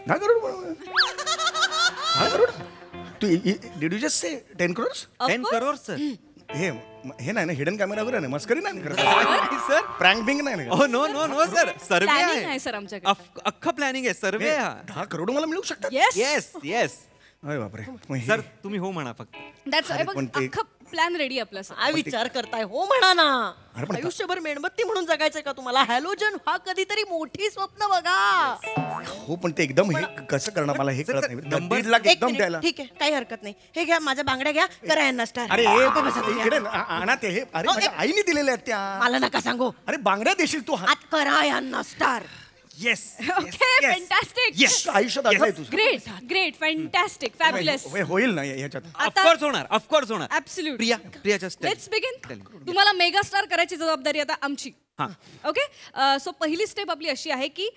10 करोड बनवणार. 10 करोड तू did you just say 10 crores? 10 crores sir. हे नाही ना हिडन कॅमेरा वगैरे नाही मस्करी नाही करत सर प्रँक बिंग नाही ना. ओ नो सर, सर्वे प्लॅनिंग आहे आहे सर आमच्याकडे. अख्खं प्लॅनिंग आहे, सर्वे आहे हा. 10 करोड मला मिळू शकतात. Yes yes. अरे बापरे मग हे- सर तुम्ही हो म्हणा फक्त. दॅट्स पण ते- अख्खा प्लॅन रेडी आपला सर. काय विचार करताय हो म्हणा ना. अरे पण- आयुष्यभर मेणबत्ती म्हणून जगायचंय का तुम्हाला? हॅलोजन हा कधीतरी मोठी स्वप्न बघा. हो पण ते एकदम हे कसं करणार मला हे कळत नाही. नंबर- 1.5 लाख एक एकदम मिनिट, द्यायला. ठीक आहे काही हरकत नाही. हे घ्या माझ्या बांगड्या घ्या करा यांना स्टार. अरे इकडे आणा ते हे अरे माझ्या आईने दिलेले आहेत त्या. मला नका सांगू. अरे बांगड्या देशील तू आत करा यांना star. Yes. Okay fantastic. Yes आयुष्यात आलंय तुझं. Great fantastic fabulous. होईल ना याच्यात. ऑफकोर्स होणार. Absolute. Priya just let's begin. तुम्हाला मेगा स्टार करायची जबाबदारी आता आमची. ओके सो पहिली स्टेप आपली अशी आहे की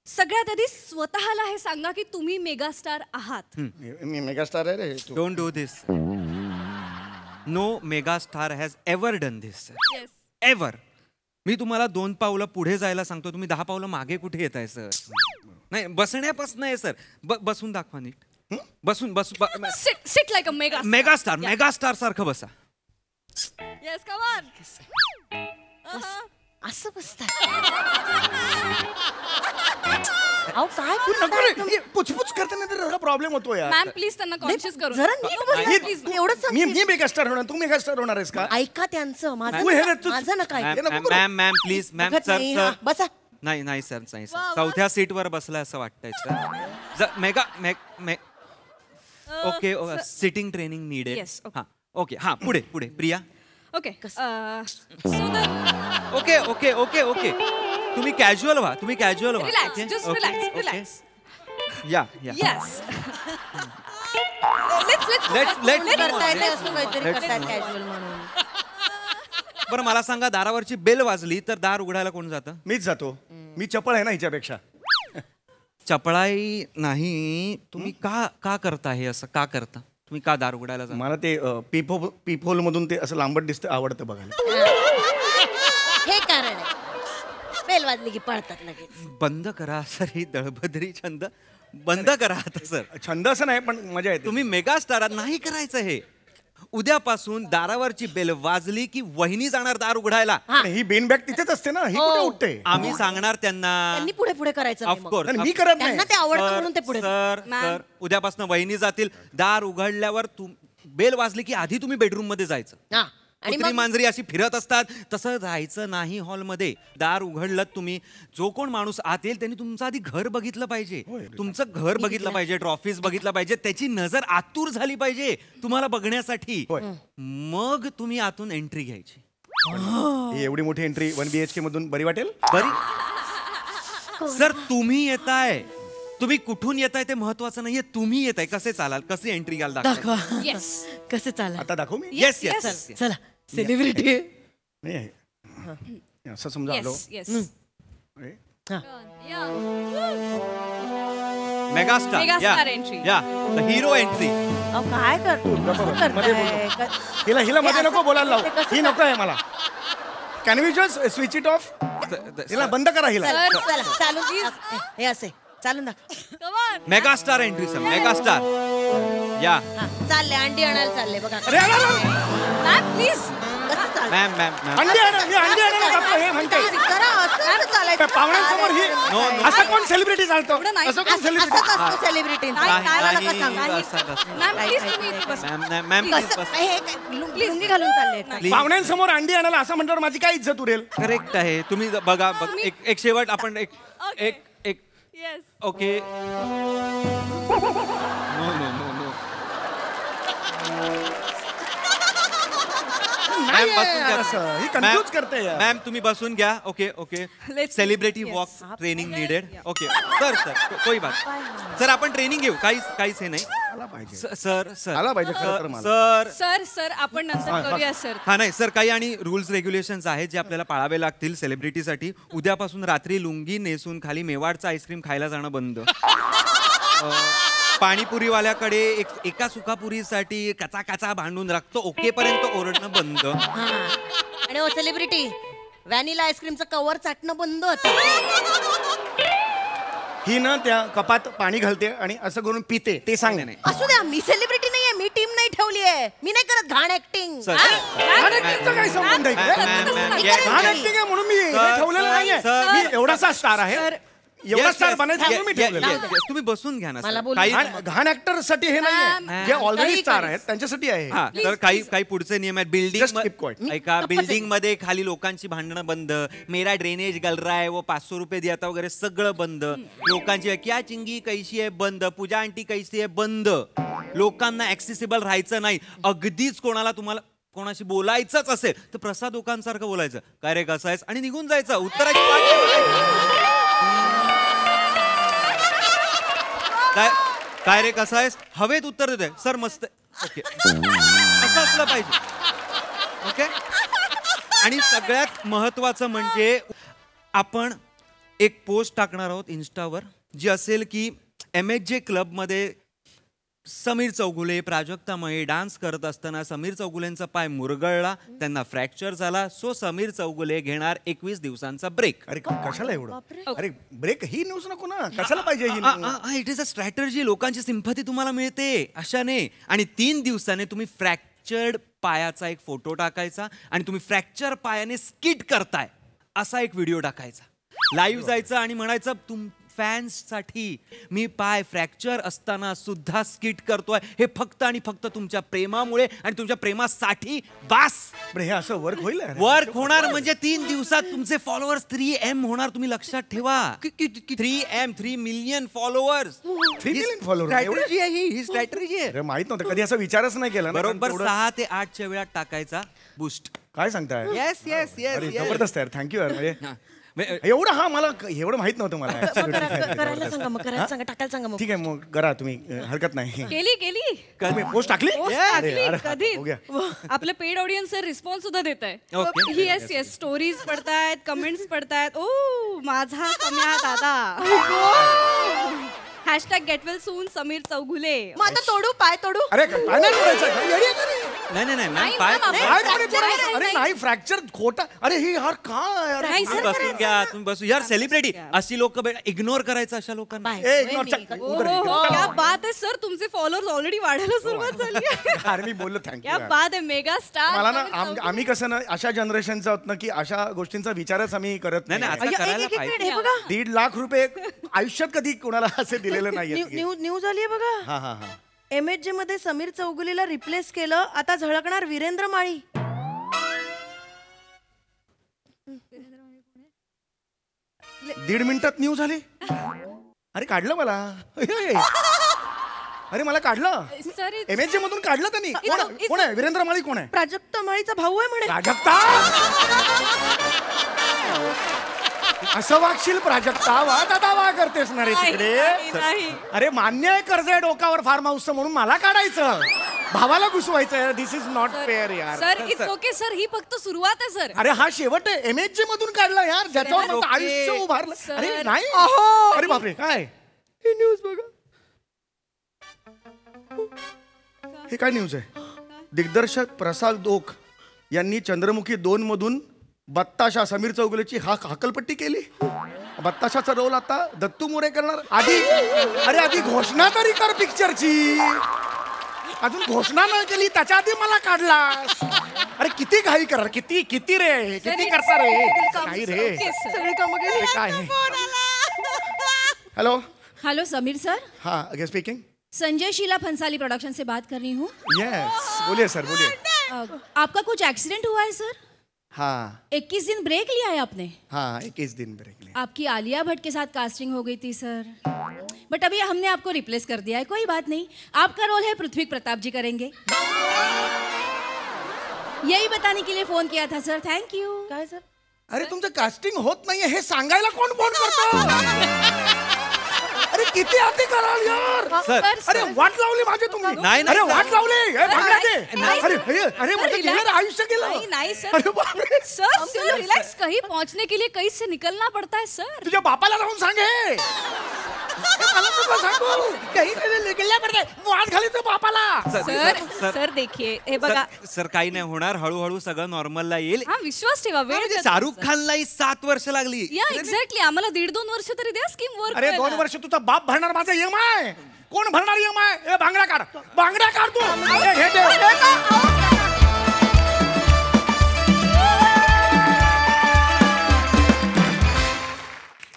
सगळ्यात आधी स्वतःला हे सांगा की तुम्ही मेगा स्टार आहात. मी मेगास्टार आहे रे तू. Don't do this. No mega star has ever done this yes. Ever. मी तुम्हाला 2 पावलं पुढे जायला सांगतो, तुम्ही 10 पावलं मागे कुठे येत आहे सर? नाही बसण्यापासून आहे सर. बसून दाखवा नीट. बसून sit like a mega megastar सारखं बसा. Yes come on. असं बसताय. अहो काय नको रे पुचपुच करताना तर प्रॉब्लेम होतो यार. मॅम प्लीज त्यांना कॉन्शियस करू. जरा नीट बसा प्लीज. एवढंच मी सांगते. मेगास्टार होणार तू मेगास्टार होणार आहेस का? ऐका त्यांचं माझं तू हे नका- तू- माझं नका ऐकू. मॅम प्लीज मॅम बघत नाही, हा, सर. बसा. नाही सर चौथ्या सीटवर बसला असं वाटतंय sir. Mega okay sitting training needed. Yes, okay. हां ओके हां पुढे प्रिया. ओके सो ओके तुम्ही कॅज्युअल व्हा. Relax just relax. या येस. करतायत असं काहीतरी करतायत casual म्हणून. बरं मला सांगा, दारावरची बेल वाजली तर दार उघडायला कोण जातं? मीच जातो. मी चपळ आहे ना हिच्यापेक्षा. चपळाई नाही. तुम्ही का करता हे असं का करता? तुम्ही का दार उघडायला जाता? मला ते पीपहोल मधून ते असं लांबट दिसतं आवडतं बघायला. हे कारण आहे. बेल वाजली की पळतात लगेच. बंद करा सर ही दळभद्री छंद बंद करा आता सर. छंद असं नाही पण मजा येते. तुम्ही मेगा स्टार नाही करायचं हे. उद्यापासून दारावरची बेल वाजली की वहिनी जाणार दार उघडायला. ही बेन बॅग तिथेच असते ना. ही कुठे उठते? आम्ही सांगणार त्यांना. त्यांनी पुढे पुढे करायचं नाही मग. ऑफकोर्स मी करत नाही. त्यांना ते आवडतं म्हणून ते पुढे. सर उद्यापासून वहिनी जातील. दार उघडल्यावर बेल वाजली की आधी तुम्ही बेडरूम मध्ये जायचं. हा. आणि कुत्री मग मांजरी अशी फिरत असतात तसं जायचं नाही. हॉलमध्ये दार उघडलं तुम्ही, जो कोण माणूस आत येईल त्यांनी तुमचं आधी घर बघितलं पाहिजे. तुमचं घर बघितलं पाहिजे, ट्रॉफीज बघितलं पाहिजे, त्याची नजर आतूर झाली पाहिजे तुम्हाला बघण्यासाठी. मग तुम्ही आतून एंट्री घ्यायची. ही एवढी मोठी एंट्री 1 BHK मधून बरी वाटेल? बरी. सर तुम्ही येताय, तुम्ही कुठून येताय ते महत्वाचं नाहीये. तुम्ही येताय कसे चालाल, कसे एंट्री घ्याल दाखवा. येस. कसं चाललं? आता दाखव मी. येस चला सेलिब्रिटी. नाही असं समजा आलो. येस. Megastar megastar entry. या हिरो एंट्री. काय करतो? हिला मध्ये नको बोलायला लाव. ही नको आहे मला. Can we just switch it off? हिला बंद करा हिला. चला चालू. हे असे चालून दाखव. कमान मेगास्टार एंट्री सर, मेगास्टार या. हा, चालले अंडी आणायला चालले बघा. Ma'am please. कसं चाललंय? मॅम मॅम मॅम अंडी आणा, मी अंडी आणायला जातो हे म्हणते. जरा असं चालायचं. पाहुण्यांसमोर ही नो, नो. असं कोण सेलिब्रिटी चालतो? एवढं नाही. असं कोण सेलिब्रिटी? असंच असतो सेलिब्रिटी. नाही, नका नाही, सांगा. मॅम प्लीज तुम्ही इथे बसा. मॅम मॅम प्लीज कसं बस. हे काय, लुंगी घालून चालले प्लीज. पाहुण्यांसमोर अंडी आणायला असं म्हणल्यावर माझी काय इज्जत उरेल? करेक्ट आहे. तुम्ही बघा बघ, एक शेवट आपण एक Okay. एक yes. Okay. No no no no. Ma'am बसून घ्या. असं ही कन्फ्यूज करते यार. मॅम तुम्ही बसून घ्या. Okay okay. Let's- celebrity Yes. Walk training needed. Okay sir sir कोई बात. सर आपण ट्रेनिंग घेऊ. काहीच हे नाही. आला पाहिजे. सर सर आला पाहिजे खरं तर मला. सर सर सर आपण नंतर करूया सर. हा नाही सर, काही आणि रूल्स रेग्युलेशन्स आहेत जे आपल्याला पाळावे लागतील सेलिब्रिटीसाठी. उद्यापासून रात्री लुंगी नेसून खाली मेवाडचं आईस्क्रीम खायला जाणं बंद. पाणीपुरीवाल्याकडे एका सुखापुरीसाठी कचा कचा भांडून रक्त ओके पर्यंत ओरडणं बंद. आणि सेलिब्रिटी व्हॅनिला आईस्क्रीमचं कव्हर चाटणं बंद होतं. ही ना त्या कपात पाणी घालते आणि असं करून पिते ते सांग. नाही. असू द्या, मी सेलिब्रिटी नाहीये, मी टीम नाही ठेवली आहे, मी नाही करत घाण ऍक्टिंग. सर घाण actingचा काय संबंध आहे इकडे? घाण acting आहे म्हणून मी हे ठेवलेलं नाहीये. सर. मी एवढासा स्टार आहे. एवढा स्टार बनायचं म्हणून मी ठेवलेलं आहे. तुम्ही बसून घ्या ना मला सर. बोलू काही घाण ऍक्टर साठी हे नाहीये. मॅम, जे ऑलरेडी काही स्टार करेल. आहेत त्यांच्यासाठी आहे. हा तर काही पुढचे नियम आहेत. Just keep quiet. बिल्डिंग ऐका, बिल्डिंग मध्ये खाली लोकांची भांडणं बंद. मेरा ड्रेनेज गल रहा है वो 500 रुपये दिया था वगैरे सगळं बंद. लोकांची क्या चिंगी कैसी आहे बंद. पूजा आंटी कैसी आहे बंद. लोकांना ऍक्सेसिबल राहायचं नाही. अगदीच तुम्हाला कोणाशी बोलायचंच असेल तर प्रसाद ओकांसारखं बोलायचं. काय रे कसं आहेस आणि निघून जायचं. उत्तराची वाट बघायची. काय रे कसं आहेस हवेत उत्तर देतोय सर मस्त. ओके असं असलं पाहिजे. ओके. आणि सगळ्यात महत्वाचं म्हणजे आपण एक पोस्ट टाकणार आहोत इन्स्टावर जी असेल की MHJ क्लबमध्ये समीर चौगुले प्राजक्ता मये डान्स करत असताना समीर चौगुलेंचा पाय मुरगळला, त्यांना फ्रॅक्चर झाला. सो समीर चौगुले घेणार 21 दिवसांचा ब्रेक. अरे कशाला एवढं? अरे ब्रेक ही न्यूज नको ना. कशाला पाहिजे ही news? It is a strategy. लोकांची सिंपथी तुम्हाला मिळते अशाने. आणि 3 दिवसाने तुम्ही फ्रॅक्चर्ड पायाचा एक फोटो टाकायचा आणि तुम्ही फ्रॅक्चर पायाने स्किट करताय असा एक व्हिडिओ टाकायचा. लाईव्ह जायचं आणि म्हणायचं फॅन्ससाठी मी पाय फ्रॅक्चर असताना सुद्धा स्किट करतोय. हे फक्त आणि फक्त तुमच्या प्रेमामुळे आणि तुमच्या प्रेमासाठी. बास. हे असं वर्क होईल? वर्क होणार म्हणजे 3 दिवसात तुमचे फॉलोअर्स 3M होणार. तुम्ही लक्षात ठेवा. 3M 3 million followers. 3 million followers. Strategy आहे ही स्ट्रॅटर्जी आहे. अरे माहित नव्हतं. कधी असा विचारच नाही केला ना. बरोबर 6 ते 8च्या वेळात टाकायचा बूस्ट. काय सांगताय? येस येस अरे येस. जबरदस्त यार. थँक्यू यार. म्हणजे एवढं मला एवढं माहित नव्हतं मला. करायला सांगा मग, करायला सांगा, टाकायला सांगा मग. ठीक आहे मग करा तुम्ही. हरकत नाही. केली तुम्ही पोस्ट टाकली? कधीच. हो गया. आपलं पेड ऑडियन्स रिस्पॉन्स सुद्धा देत Okay. आहे. येस येस स्टोरीज पडतायत, कमेंट्स पडतायत. ओ माझा सम्या दादा. Hashtag get well soon Sameer Chougule. मग आता तोडू, पाय तोडू. अरे पाय नाही तोडायचं. येडी आहे का रे? नाही नाही, पाय मॅम, पाय नाही, कोणी तोडायचं? नाही, अरे नाही. नाही फ्रॅक्चर खोटा. अरे ही यार काय यार? नाही, तुम्ही सर, बसून घ्या. तुम्ही बसू यार. सेलिब्रिटी अशी लोक इग्नोर करायचं अशा लोकांना. ए, ignore चा- उधर इकडे. क्या बात आहे सर, तुमचे फॉलोअर्स ऑलरेडी वाढायला सुरुवात झाली आहे. अरे मी बोललो थँक्यू. क्या बात आहे, मेगा स्टार. मला ना आम्ही कसं ना अशा जनरेशनचं आहोत ना की अशा गोष्टींचा विचारच आम्ही करत नाही नाही. आता करायला पाहिजे. हे बघा, 1.5 लाख रुपये आयुष्यात कधी कोणाला असे दिलेले नाहीये. न्यूज आली आहे बघा. हा हा हा. MHJ मध्ये समीर चौगुलेला रिप्लेस केलं. आता झळकणार वीरेंद्र माळी. 1.5 मिनिटात न्यूज आली. अरे काढलं मला. अरे मला काढलं. सर MHJ मधून काढलं त्यांनी. कोण आहे वीरेंद्र माळी? कोण आहे? प्राजक्ता माळीचा भाऊ आहे म्हणे. प्राजक्ता. असं वागशील प्राजक्ता? वा दादा वा करतेस ना रे तिकडे. अरे मान्य आहे कर्ज आहे डोकावर फार्म हाऊसचं म्हणून मला काढायचं, भावाला घुसवायचं. दिस इज नॉट फेअर यार. सर इट्स ओके सर, ही फक्त सुरुवात आहे सर. अरे हा शेवट आहे. MHJ मधून काढला यार ज्याच्यावर फक्त आयुष्य उभारलं. सर. अरे नाही. अरे बापरे काय ही न्यूज बघा. हे काय न्यूज आहे? दिग्दर्शक प्रसाद ओक यांनी चंद्रमुखी 2 मधून बत्ताशा समीर चौगुलेची हाकलपट्टी केली. बत्ताशाचा रोल आता दत्तू मोरे करणार. आधी घोषणा तरी कर पिक्चरची. अजून घोषणा न केली त्याच्या आधी मला काढलास. अरे किती घाई कर, किती रे, किती करता रे. नाही रे, सगळी कामं केली. काय. Hello hello Sameer sir. हाँ again speaking. Sanjay Sheela Bhansali production से बात कर रही हूँ. यस बोलिए सर, बोलिए. आपका कुछ एक्सीडेंट हुआ है सर? हाँ 21 दिन ब्रेक लिया है आपने? हाँ 21 दिन ब्रेक लिया. आपकी आलिया भट्ट के साथ कास्टिंग हो गई थी सर, बट अभी हमने आपको रिप्लेस कर दिया है. कोई बात नहीं, आपका रोल है पृथ्वी प्रताप जी करेंगे. यही बताने के लिए फोन किया था सर. Thank you. काय सर? अरे तुमचं कास्टिंग होत नाहीये हे सांगायला कोण फोन करतो? अरे किती आधी कराल यार. अरे वाट लावली माझे तुम्ही. नाही, अरे वाट लावली. नाही, अरे माझं गेलं रे, आयुष्य गेलं. नहीं सर. अरे बापरे. Sir relax. कहीं पहुंचने के लिए कहीं से निकलना पड़ता है सर. तुझ्या बापाला जाऊन सांग हे. मला नको सांगू. काही निकलल्या पडते. वाट घाली तो बापाला. सर देखिए हे बघा. सर काही नाही होणार, हळूहळू सगळं नॉर्मलला येईल. हा विश्वास ठेवा. वेळ म्हणजे शाहरुख खानलाही 7 वर्ष लागली. या एक्झॅक्टली. आम्हाला 1.5-2 वर्ष तरी द्या स्कीम वर्क. अरे 2 वर्ष तुझा बाप भरणार माझा EMI. कोण भरणार EMI? ए बांगड्या काढ तू. हे दे.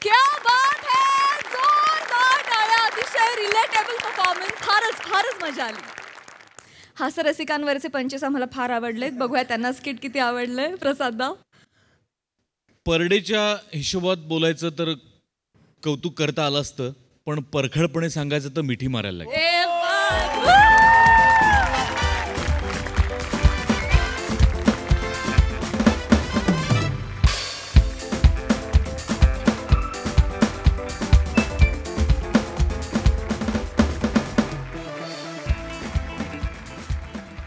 क्या बात है. जोरदार टाळ्या. अतिशय रिलेटेबल परफॉर्मन्स. फारच मजा आली. हास्यरसिकांवरचे पंचेस आम्हाला फार आवडलेत. बघूया त्यांना स्किट किती आवडलंय. प्रसाद पर डेच्या हिशोबात बोलायचं तर कौतुक करता आलं असतं, पण परखडपणे सांगायचं तर मिठी मारायला लागेल.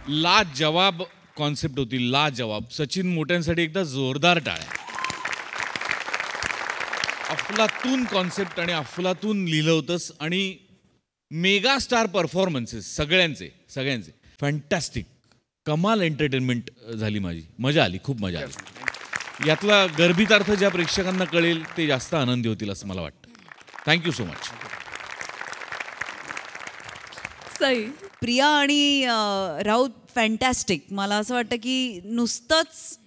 लाजवाब कॉन्सेप्ट होती. लाजवाब. सचिन मोठ्यांसाठी एकदा जोरदार टाळ्या. अफलातून कॉन्सेप्ट आणि अफलातून लिहिलं होतंस आणि मेगा स्टार परफॉर्मन्सेस सगळ्यांचे फॅन्टॅस्टिक. कमाल एंटरटेनमेंट झाली माझी. मजा आली, खूप मजा आली. यातला गर्भितार्थ ज्या प्रेक्षकांना कळेल ते जास्त आनंदी होतील असं मला वाटतं. Thank you so much. Sai. Priya आणि राऊत फॅन्टॅस्टिक. मला असं वाटतं की नुसतंच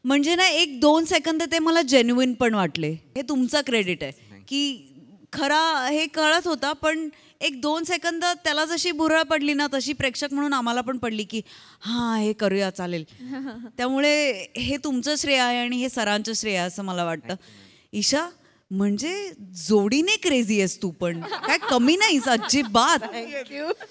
म्हणजे ना 1-2 सेकंद ते मला जेन्युइन पण वाटले. हे तुमचं क्रेडिट आहे की खरा हे कळत होता, पण 1-2 सेकंद त्याला जशी भुरळ पडली ना तशी प्रेक्षक म्हणून आम्हाला पण पडली की हां हे करूया चालेल. त्यामुळे हे तुमचं श्रेय आहे आणि हे सरांचं श्रेय आहे असं मला वाटतं. ईशा म्हणजे जोडीने क्रेझी आहेस तू, पण काय कमी नाहीस अजिबात.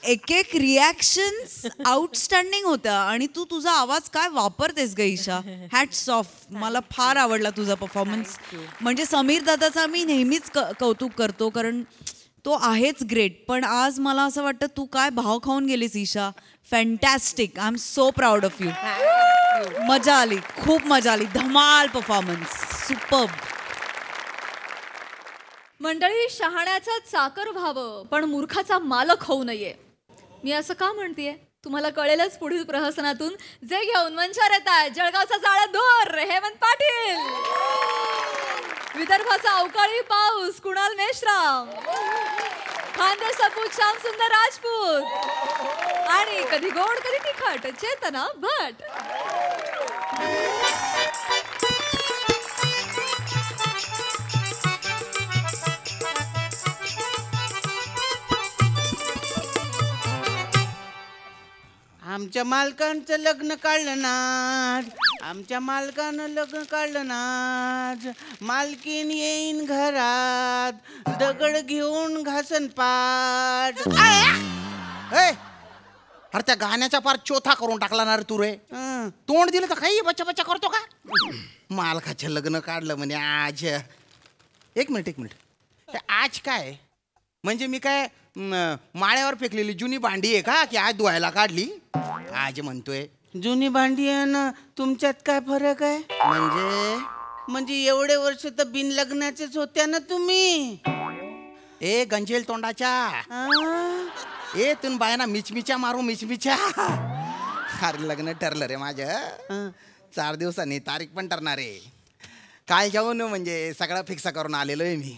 एक रिॲक्शन्स आउटस्टँडिंग होत्या आणि तू तुझा आवाज काय वापरतेस ग ईशा. Hats off. मला फार आवडला तुझा परफॉर्मन्स. म्हणजे समीर दादाचा मी नेहमीच कौतुक करतो कारण तो आहेच ग्रेट, पण आज मला असं वाटतं तू काय भाव खाऊन गेलीस Isha. Fantastic. I am so proud of you. मजा आली, खूप मजा आली. धमाल परफॉर्मन्स. सुपर्ब. मंडळी, शहाण्याचा चाकर व्हावं पण मूर्खाचा मालक होऊ नये. मी असं का म्हणतेय तुम्हाला कळेलच पुढील प्रहसनातून. जे घेऊन मंचावर येत आहे जळगावचा जाळा धोर हेमंत पाटील, विदर्भाचा अवकाळी पाऊस कुणाल मेश्राम, खानदेश सपूत श्याम सुंदर राजपूत आणि कधी गोड कधी तिखट चेतना भट. आमच्या मालकांचं लग्न काढलं नाज, आमच्या मालकानं लग्न काढलं नाज. मालकीन येईन घरात, दगड घेऊन घासन पाठ. अरे त्या गाण्याचा पार चोथा करून टाकला ना रे तू रे. तोंड दिलं तर काही बच्चा बच्चा करतो का. मालकाचं लग्न काढलं म्हणे आज. एक मिनिट आज काय म्हणजे मी काय माळ्यावर फेकलेली जुनी भांडी आहे का की आज धुवायला काढली. आज म्हणतोय जुनी भांडी आहे ना, तुमच्यात काय फरक आहे. म्हणजे एवढे वर्ष तर बिन लग्नाचेच होत्या ना तुम्ही. ए गंजेल तोंडाच्या. ए तुन बायना मिचमिच्या मारू मिचमिच्या. अरे लग्न ठरलं रे माझं. 4 दिवसांनी तारीख पण ठरणार आहे. काल जाऊन म्हणजे सगळा फिक्स करून आलेलो आहे मी.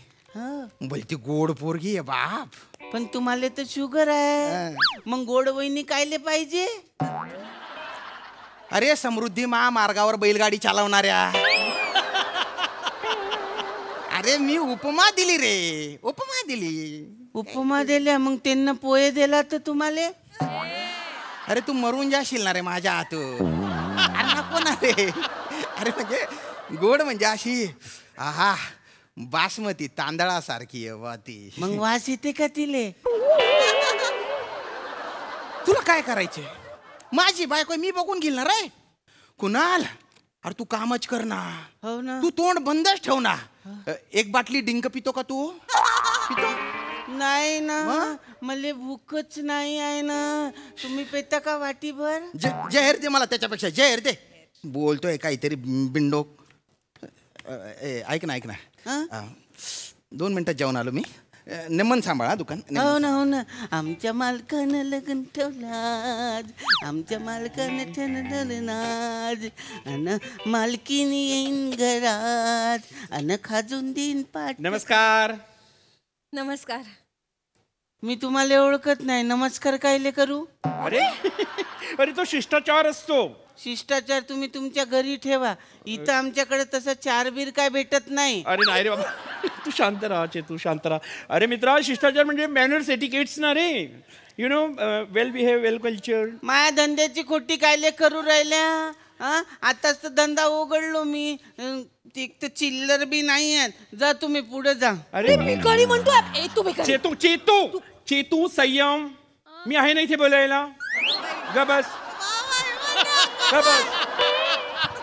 बोलती गोड पोरगी आहे बाप. पण तुम्हाला तर शुगर आहे, मग गोड वहिनी कायले पाहिजे? अरे समृद्धी महामार्गावर बैलगाडी चालवणाऱ्या. अरे मी उपमा दिली रे, उपमा दिली. उपमा दिल्या मग त्यांना पोहे दिला तर तुम्हाला? अरे तू मरून जाशील ना रे माझ्या हातून. अरे नको ना रे. अरे म्हणजे गोड म्हणजे अशी आहा बासमती तांदळासारखी आहे बा ती. मग वास येते का तिले? तुला काय करायचे? माझी बायको मी बघून घेईल ना रे. कुणाल अरे तू कामच कर ना. हो ना. तू तोंड बंदच ठेव ना. एक बाटली डिंक पितो का तू? पितो नाही ना, मला भूकच नाही आहे ना. तुम्ही पेता का वाटीभर? जहर दे मला, त्याच्यापेक्षा जहर दे. बोलतोय काहीतरी बिंडोक. ऐक ना 2 मिनिटात जेवण आलो मी. नेमन सांभाळा दुकान. हो ना हो ना. आमच्या मालकानं लग्न ठेवला, आमच्या मालकानं ठेवलं आज, अन मालकीनी येईन घरात अन खाजून देईन पाठ. नमस्कार. नमस्कार. मी तुम्हाला ओळखत नाही, नमस्कार कायले करू? अरे अरे तो शिष्टाचार असतो. शिष्टाचार तुम्ही तुमच्या घरी ठेवा, इथं आमच्याकडे तसं 4 बीर काय भेटत नाही. अरे नाही रे बाबा, तू शांत राहा चेतू, शांत राहा. अरे मित्रा, शिष्टाचार म्हणजे मॅनर्स, एटिकेट्स ना रे. You know, well behave, well culture. माया धंद्याची खोटी कायले करू राहिल्या? हा, आताच तर धंदा उघडलो मी. एक तर चिल्लर बी नाही आहेत. जा तुम्ही पुढे जा. अरे भिकारी म्हणतोय. तू भिकारी. चेतू चेतू चेतू संयम. मी आहे ना इथे बोलायला. ग बस.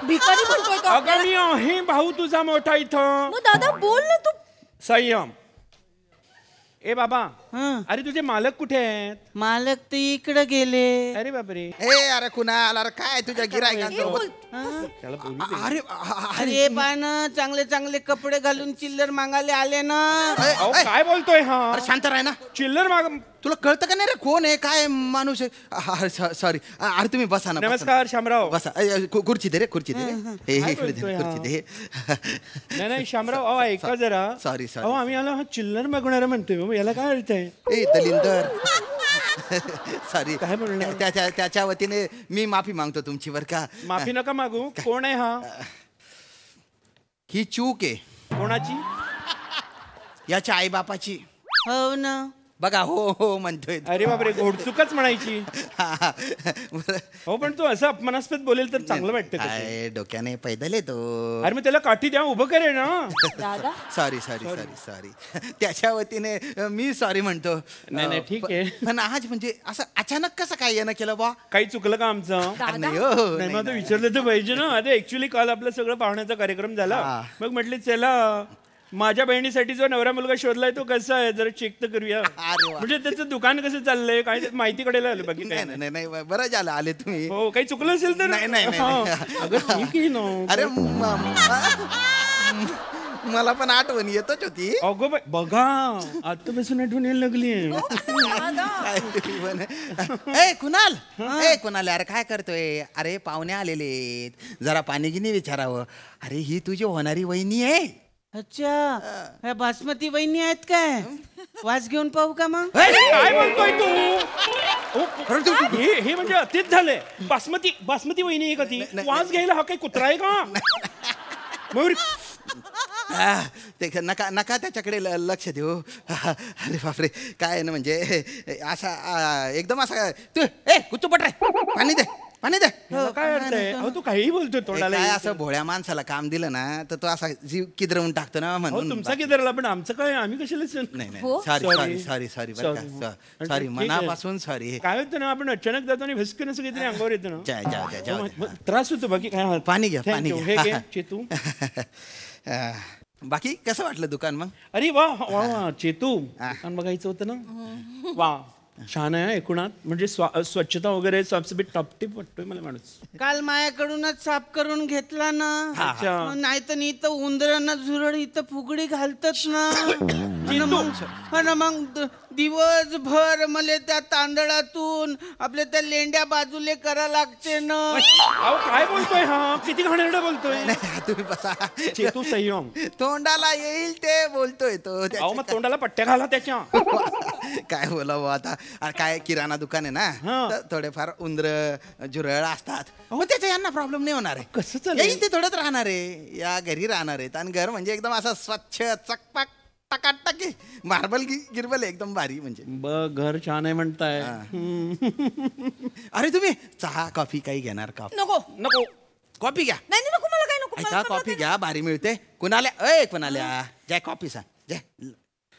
भिकारी म्हणतोय तो. अगं मी आहे भाऊ तुझा मोठा इथं. मग दादा बोल ना तू. संयम. ए बाबा, अरे तुझे मालक कुठे आहेत? मालक ते इकडे गेले. अरे बापरे. ए अरे कुणाल, अरे काय तुझ्या गिरायकांचं? अरे अरे पान चांगले चांगले कपडे घालून चिल्लर मागायला आले ना. काय बोलतोय हा? अरे शांत राह ना. चिल्लर माग. तुला कळतं का नाही रे कोण आहे, काय माणूस आहे? सॉरी. अरे तुम्ही बसा ना. नमस्कार शामराव. बसा. खुर्ची दे रे, खुर्ची दे. हे इकडे दे, खुर्ची दे. नाही शामराव, अहो ऐका जरा. सॉरी. अहो आम्ही आलो हा चिल्लर मागणार म्हणतोय, याला काय अर्थ आहे? ए दलिंदर, सॉरी. काय बोलणार? त्याच्या वतीने मी माफी मागतो तुमची, बर का? माफी नका मागू. कोण आहे हा? ही चूक आहे. कोणाची? याच्या आई बापाची. हो ना. बघा हो म्हणतोय. अरे बापरे, घोडचुकच म्हणायची. हो पण तू असं अपमानास्पद बोलेल तर चांगलं वाटतं. काय डोक्याने पैदल येतो. अरे मग त्याला काठी द्या, उभं करे ना. सॉरी. त्याच्या वतीने मी सॉरी म्हणतो. नाही ठीक आहे. पण आज म्हणजे असं अचानक कसं काय येणं केलं बा? काही चुकलं का आमचं? नाही मग विचारलं तर पाहिजे ना. अरे ऍक्च्युली काल आपलं सगळं पाहुण्याचा कार्यक्रम झाला. मग म्हटले चला माझ्या बहिणीसाठी जो नवरा मुलगा शोधलाय तो कसा आहे जरा चेक तर करूया. म्हणजे त्याचं दुकान कसं चाललंय काय माहिती कळायला आलं. बाकी काय नाही बरं झालं आले तुम्ही. हो, काही चुकलं असेल तर. नाही अगं ठीक आहे ना. अरे मला पण आठवण येतच होती. अगो बघा, आतापासून आठवण यायला लागली. कुणाल अरे काय करतोय? अरे पाहुणे आलेले, जरा पाणी गिनी विचारावं. अरे ही तुझी होणारी वहिनी आहे. अच्छा, बासमती वहिनी आहेत काय? वास घेऊन पाहू का मग? काय बोलतोय तू? हे म्हणजे अतिच झालंय. बासमती वहिनी आहे का ती? वास घ्यायला हा काही कुत्रा आहे का? ते नका त्याच्याकडे लक्ष देऊ. अरे बापरे, काय ना म्हणजे असा एकदम असा तू कुचू पट रे, पाणी दे. काय अर्थ आहे? तू काही बोलतो तोंडाला. काय असं भोळ्या माणसाला काम दिलं ना तर तो असा जीव किदरवून टाकतो ना म्हणून. तुमचा किदरला, पण आमचं काय? आम्ही कशाला? नाही सॉरी मनापासून सॉरी. काय होतं ना, आपण अचानक जातो आणि भस्कन असं काहीतरी अंगावर येतं ना. त्रास होतो. बाकी काय? पाणी घ्या. चेतू, बाकी कसं वाटलं दुकान मग? अरे वा चेतू, दुकान बघायचं होतं ना. वा छान आहे एकूणात म्हणजे स्वच्छता वगैरे टपटीप वाटतोय मला माणूस. काल माझ्याकडूनच साफ करून घेतला ना. अच्छा. नाही तर इथं उंदरांना झुरळ इथं फुगडी घालतात ना. मग दिवसभर मला त्या तांदळातून आपल्या त्या लेंड्या बाजूले करा लागते ना. काय बोलतोय हा, किती घाणेरडं बोलतोय. तुम्ही बसा. चेतू संयम. तोंडाला येईल ते बोलतोय तो. मग तोंडाला पट्ट्या घाला त्याच्या. काय बोलावं आता, काय किराणा दुकान आहे ना, तर थोडेफार उंदर झुरळ असतात. मग त्याच्या यांना प्रॉब्लेम नाही होणार आहे. कसं चालेल? ते थोडंच राहणार आहे, या घरी राहणार आहेत. आणि घर म्हणजे एकदम असं स्वच्छ चकपाक टकाटक मार्बल गिरबल एकदम भारी. म्हणजे घर छान आहे म्हणताय. अरे तुम्ही चहा कॉफी काही घेणार का? नको नको. कॉफी घ्या. नाही नको मला काय नको. ऐका, कॉफी घ्या, भारी मिळते. कुणाल्या जय कॉफी सांग जय.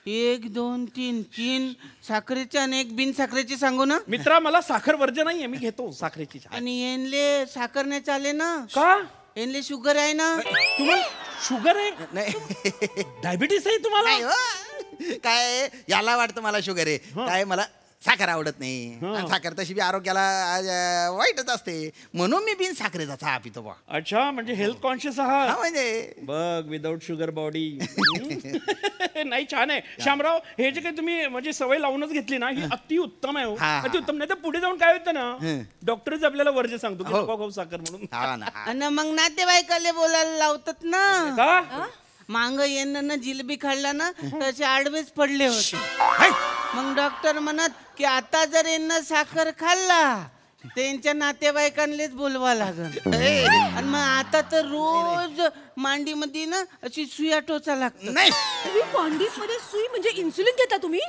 1 2 3 3 साखरेची आणि 1 बिन साखरेची सांगू ना. मित्रा मला साखर वर्ज नाहीये, मी घेतो साखरेची. आणि येनले साखर नाही चाले ना. का? येनले शुगर आहे ना. तुम्हाला शुगर आहे? नाही डायबिटीस आहे तुम्हाला? काय याला वाटतं मला शुगर आहे, काय मला साखर आवडत नाही. आणि साखर तशी बी आरोग्याला वाईटच असते, म्हणून मी बिन साखरेचा चहा पितो बा. अच्छा, म्हणजे हेल्थ कॉन्शियस आहात. म्हणजे बघ, विदाऊट शुगर बॉडी. नाही, छान आहे शामराव. हे जे काही तुम्ही म्हणजे सवय लावूनच घेतली ना, ही अति उत्तम आहे. अति उत्तम. नाही तर पुढे जाऊन काय होतं ना, डॉक्टरच आपल्याला वर्ज सांगतो की नको खाऊ साखर म्हणून. आणि मग नातेवाईकाले बोलायला लावतात ना. का? मांग येणं ना जिलेबी खाल्ला ना त्याचे आडवेच पडले होते. मग डॉक्टर म्हणत की आता जर यांना साखर खाल्ला त्यांच्या नातेवाईकांलेच बोलवा लागल. आणि मग आता तर रोज मांडीमध्ये ना अशी सुया टोचा लागतो. नाही, मांडीमध्ये सुई म्हणजे इन्सुलिन घेता तुम्ही?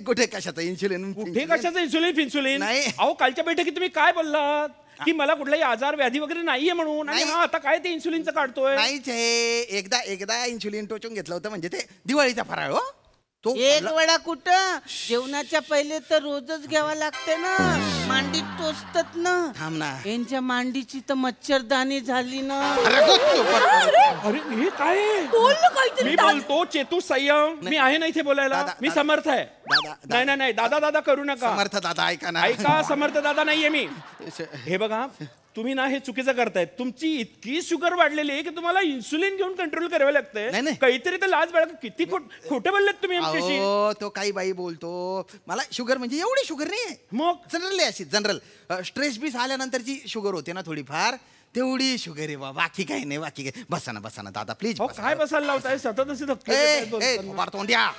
कुठे कशाचं इन्सुलिन? कुठे कशाचं इन्सुलिन? नाही. अहो, कालच्या बैठकीत तुम्ही काय बोललात की मला कुठलाही आजार व्याधी वगैरे नाहीये म्हणून. आणि आता काय ते इन्सुलिनचं काढतोय? नाहीच आहे. एकदा इन्सुलिन टोचून घेतलं होतं, म्हणजे ते दिवाळीचा फराळ. हो, तो एक वेळा कुठं जेवणाच्या पहिले तर रोजच घ्यावा लागते ना. मांडीत टोचतात ना. थांब ना. यांच्या मांडीची तर मच्छरदाणी झाली ना. अरे हे काय? मी बोलतो चेतू संयम. मी आहे ना इथे बोलायला. मी समर्थ आहे. नाही दादा करू नका. समर्थ दादा ऐका ना. ऐका, समर्थ दादा नाहीये मी. हे बघा, तुम्ही ना हे चुकीचं करतायत. तुमची इतकी शुगर वाढलेली आहे की तुम्हाला इन्सुलिन घेऊन कंट्रोल करावं लागतंय. काहीतरी तर लाज बाळगा. किती खोटे बोललेत तुम्ही आमच्याशी. तो काही बाई बोलतो. मला शुगर म्हणजे एवढी शुगर नाही. मग जनरल अशी जनरल स्ट्रेस बीस आल्यानंतरची शुगर होते ना थोडीफार, तेवढी शुगर आहे बा. बाकी काही नाही, बाकी काही. बसा ना दादा प्लीज. काय बसायला लावताय सतत असे धक्के? तोंड्या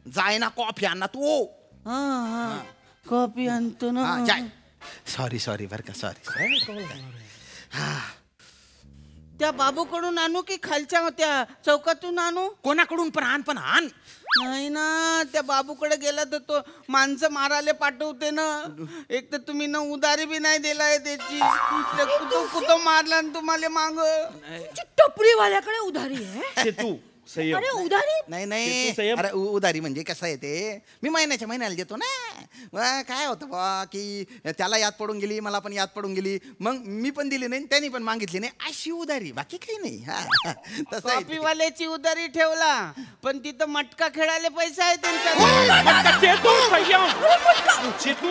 जाय ना, कॉफी आण ना तू. कॉफी आणतो ना. जाय. सॉरी बर का, सॉरी. त्या बाबूकडून आणू की खालच्या त्या चौकातून आणू? कोणाकडून पण आण. नाही ना, त्या बाबूकडे गेला तर तो माणसं मारायला पाठवते ना. एक तर तुम्ही ना उधारी बी नाही दिलाय त्याची. कुठं मारला तुम्हाला माग. टपरी वाल्याकडे उधारी आहे. चेतू संयम. अरे उधारी नाही. अरे उधारी म्हणजे कसं आहे ते, मी महिन्याला देतो ना. काय होतं बा की त्याला याद पडून गेली, मला पण याद पडून गेली, मग मी पण दिली नाही, त्यांनी पण मागितली नाही, अशी उधारी. बाकी काही नाही. तसं कॉफीवाल्याची उधारी ठेवला, पण तिथं मटका खेळायला पैसा आहे त्यांचा. चेतू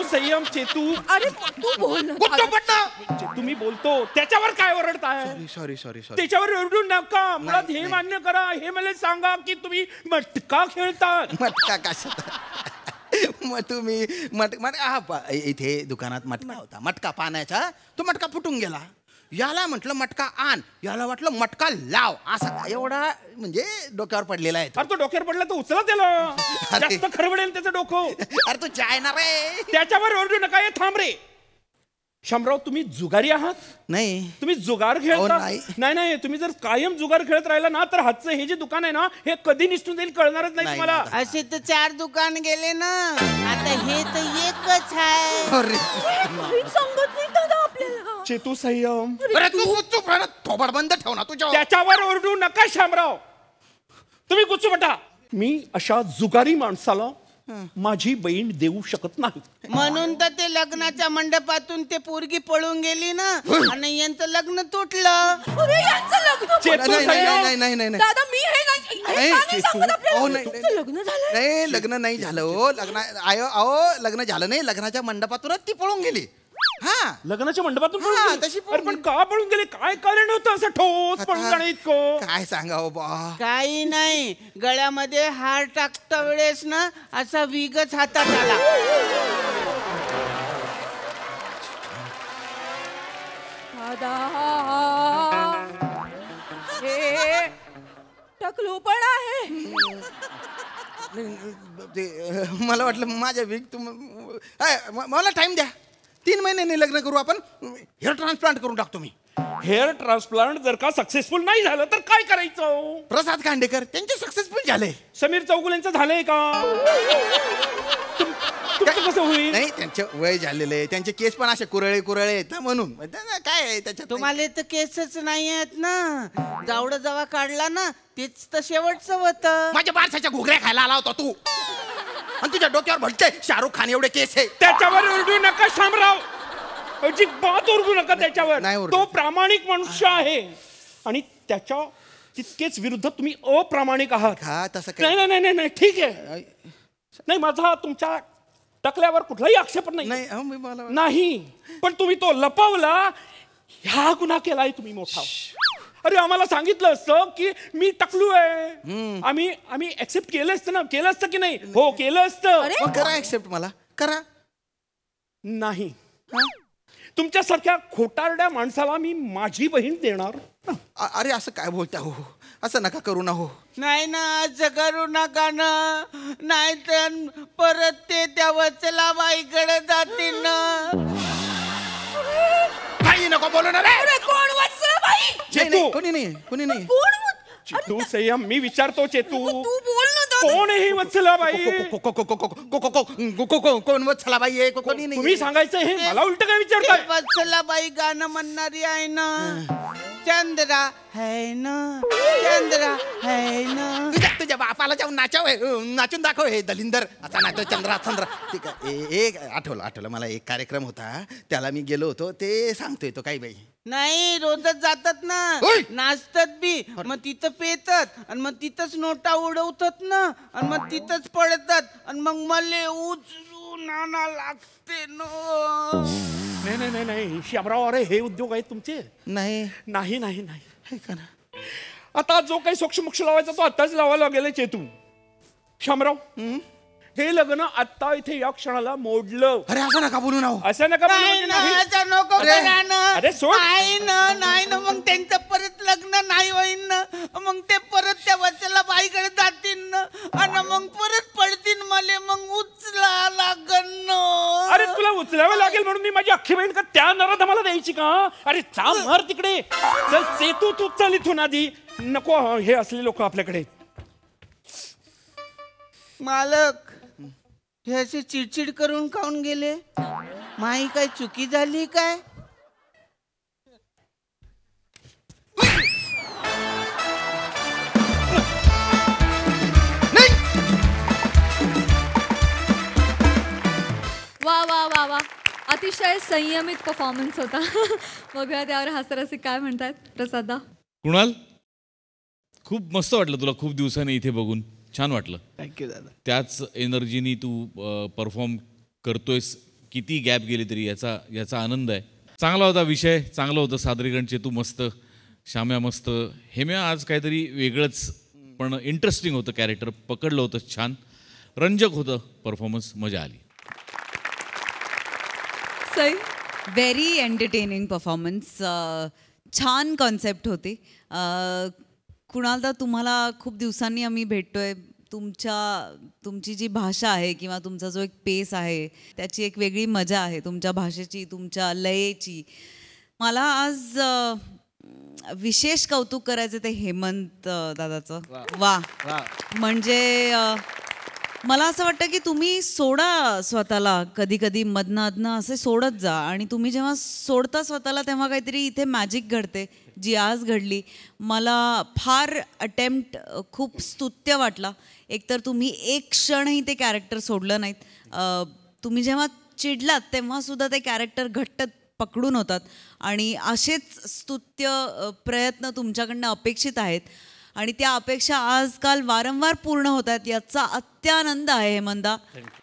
संयम. चेतू, अरे तू बोल. तुम्ही बोलतो त्याच्यावर काय ओरडताय? सॉरी. त्याच्यावर ओरडू नका. मुळात हे मान्य करा. हे मला सांगा की तुम्ही मटका खेळतात. मटका कशात? मग तुम्ही इथे दुकानात मटका होता, मटका पाण्याचा. तो मटका फुटून गेला. याला म्हटलं मटका आण, याला वाटलं मटका लाव. असा एवढा म्हणजे डोक्यावर पडलेला आहे. अरे तो डोक्यावर पडला तर उचला त्याला. जास्त खरबडेल त्याचं डोकं. अरे तो चायना रे. त्याच्यावर ओरडू नका. हे थांब रे. शामराव, तुम्ही जुगारी आहात? नाही. तुम्ही जुगार खेळता? नाही. तुम्ही जर कायम जुगार खेळत राहिला ना, तर हातचं हे जे दुकान आहे ना, हे कधी निसटून जाईल कळणारच नाही तुम्हाला. असे तर 4 दुकान गेले ना, आता हे तर एकच आहे. सांगत नाही दादा आपल्याला. चेतू संयम. थोबाड बंद ठेव ना तुझ्या. त्याच्यावर ओरडू नका शामराव. तुम्ही गुच्चूबटा. मी अशा जुगारी माणसाला माझी बहीण देऊ शकत नाही. म्हणून तर ते लग्नाच्या मंडपातून ते पोरगी पळून गेली ना, आणि यांचं लग्न तुटलं. नाही. दादा मी हे लग्न झालं नाही लग्न नाही झालं हो लग्न झालं नाही लग्नाच्या मंडपातूनच ती पळून गेली. हा लग्नाच्या मंडपातून हा, पळून गेली? तशी पळून अरे पण का पळून गेले? काय कारण होतं असं ठोस पळून जाणं इतकं? काय सांगावं बा. काही नाही, गळ्यामध्ये हार टाकता वेळेस ना असा विगच हातात आला. हे टकलू पण आहे. मला वाटलं माझ्या वीक मला टाइम द्या. 3 महिन्यांनी लग्न करू आपण. हेअर ट्रान्सप्लांट करून टाकतो मी. हेअर ट्रान्सप्लांट जर का सक्सेसफुल नाही झालं तर काय करायचं? प्रसाद खांडेकर त्यांचे सक्सेसफुल झाले. समीर चौगुलेंचं झालंय का? तुमचं कसं होईल? नाही त्यांचे वय झालेले आहे. त्यांचे केस पण असे कुरळे आहेत ना म्हणून काय आहे त्याच्यात. तुम्हाला तर केसच नाही आहेत ना. जावडं जेव्हा काढला ना तेच तर शेवटचं होतं. माझ्या बारसाच्या घुगऱ्या खायला आला होता तू आणि तुझ्या डोक्यावर भलते शाहरुख खान एवढे केस आहे. त्याच्यावर ओरडू नका शामराव, अजिबात ओरडू नका त्याच्यावर. तो प्रामाणिक मनुष्य आहे आणि त्याच्या तितकेच विरुद्ध तुम्ही अप्रामाणिक आहात. हा तसं नाही नाही नाही नाही ठीक आहे. नाही माझा तुमच्या टकल्यावर कुठलाही आक्षेप नाही. नाही पण तुम्ही तो लपवला, ह्या गुन्हा केलाय तुम्ही मोठा. अरे आम्हाला सांगितलं असतं की मी टकलू आहे, आम्ही ऍक्सेप्ट केलं असतं ना. केलं असतं की नाही? हो केलं असतं. करा ऍक्सेप्ट मला करा. नाही, तुमच्यासारख्या खोटारड्या माणसाला मी माझी बहीण देणार? अरे असं काय बोलता हो, असं नका करू ना हो. नाही ना, असं करू नका ना, नाही तर परत ते त्या वचला बाईकडे जातील ना. काही नको बोलू ना रे. कोण वत्सल बाई? चेतू, कोणी नाही. चेतू संयम, मी विचारतो चेतू, तू बोल ना. कोण आहे ही वत्सलाबाई? कोण वत्सलाबाई आहे? कोणी नाही. तुम्ही सांगायचं हे मला उलट काय विचारताय? वत्सलाबाई गाणं म्हणणारी आहे ना. चंद्रा है ना, चंद्रा है ना. तुझ्या बापाला जाऊन नाचून दाखव. हे दलिंदर असा नाचो चंद्रा चंद्रा. ठीक आहे. एक आठवलं मला एक कार्यक्रम होता त्याला मी गेलो होतो. ते सांगतोय तो काही बाई. नाही, रोजच जातात ना, नाचतात बी, मग तिथं पेतात आणि मग तिथंच नोटा उडवतात ना आणि मग तिथंच पडतात आणि मग मला उचलून आणा लागते ना. नाही नाही शामराव, अरे हे उद्योग आहेत तुमचे? नाही नाही नाही नाही. आता जो काही सोक्षमोक्ष लावायचा तो आत्ताच लावायला गेले चेतू. शामराव, हे लग्न आता इथे या क्षणाला मोडलं. अरे असं नका बोलू ना. असं नका बोलू. अरे सोड. नाही ना, मग त्यांचं परत लग्न नाही होईल ना. मग ते परत त्या वचला बाईकडे जातील ना आणि मग परत पडतील मला, मग उचला लागन ना. अरे तुला उचलावं लागेल म्हणून मी माझी अख्खी बहीण का त्या नरात मला द्यायची का? अरे चा मर तिकडे. चल चेतू, तू चल इथून आधी. नको हे असले लोक आपल्याकडे. मालक, हे असे चिडचिड करून काऊन गेले? माही काय चुकी झाली काय? वा वा वा वा, अतिशय संयमित परफॉर्मन्स होता. बघूया त्यावर हास्यरसिक काय म्हणतात. प्रसादा. कुणाल, खूप मस्त वाटलं तुला खूप दिवसांनी इथे बघून. छान वाटलं. थँक्यू दादा. त्याच एनर्जीनी तू परफॉर्म करतोयस. किती गॅप गेली तरी याचा आनंद आहे. चांगला होता विषय, चांगलं होतं सादरीकरण. चेतू मस्त, श्याम्या मस्त, हेम्या आज काहीतरी वेगळंच पण इंटरेस्टिंग होतं. कॅरेक्टर पकडलं होतं छान. रंजक होतं परफॉर्मन्स, मजा आली. सई. Very entertaining performance. छान कॉन्सेप्ट होती. कुणालदा, तुम्हाला खूप दिवसांनी आम्ही भेटतोय. तुमची जी भाषा आहे किंवा तुमचा जो एक पेस आहे त्याची एक वेगळी मजा आहे, तुमच्या भाषेची, तुमच्या लयेची. मला आज विशेष कौतुक करायचं ते हेमंत दादाचं. वा, म्हणजे मला असं वाटतं की तुम्ही सोडा स्वतःला, कधी कधी मधनं असे सोडत जा. आणि तुम्ही जेव्हा सोडता स्वतःला तेव्हा काहीतरी इथे मॅजिक घडते, जी आज घडली. मला फार अटेम्प्ट खूप स्तुत्य वाटला. एकतर तुम्ही एक क्षणही ते कॅरेक्टर सोडलं नाहीत. तुम्ही जेव्हा चिडलात तेव्हासुद्धा ते कॅरेक्टर घट्ट पकडून होतात आणि असेच स्तुत्य प्रयत्न तुमच्याकडनं अपेक्षित आहेत. आणि त्या अपेक्षा आजकाल वारंवार पूर्ण होत आहेत, याचा अत्यानंद आहे हेमंदा.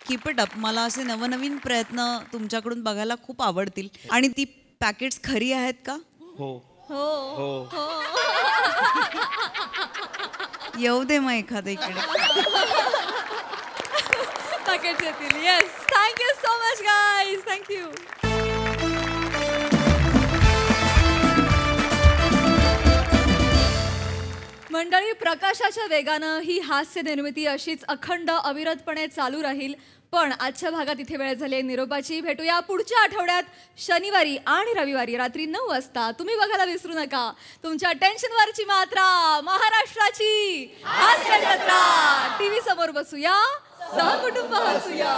Keep it up. मला असे नवनवीन प्रयत्न तुमच्याकडून बघायला खूप आवडतील. आणि ती पॅकेट्स खरी आहेत का? हो हो येऊ दे मग एखादं इकडे. पॅकेट्स येतील. Yes, thank you so much guys. Thank you. मंडळी, प्रकाशाच्या वेगानं ही हास्य निर्मिती अशीच अखंड अविरतपणे चालू राहील. पण आजच्या भागात इथे वेळ झाली निरोपाची. भेटूया पुढच्या आठवड्यात शनिवारी आणि रविवारी रात्री 9 वाजता. तुम्ही बघायला विसरू नका तुमच्या टेन्शनवरची मात्रा, महाराष्ट्राची हास्य जत्रा. टीव्ही समोर बसूया, सहकुटुंब हसूया.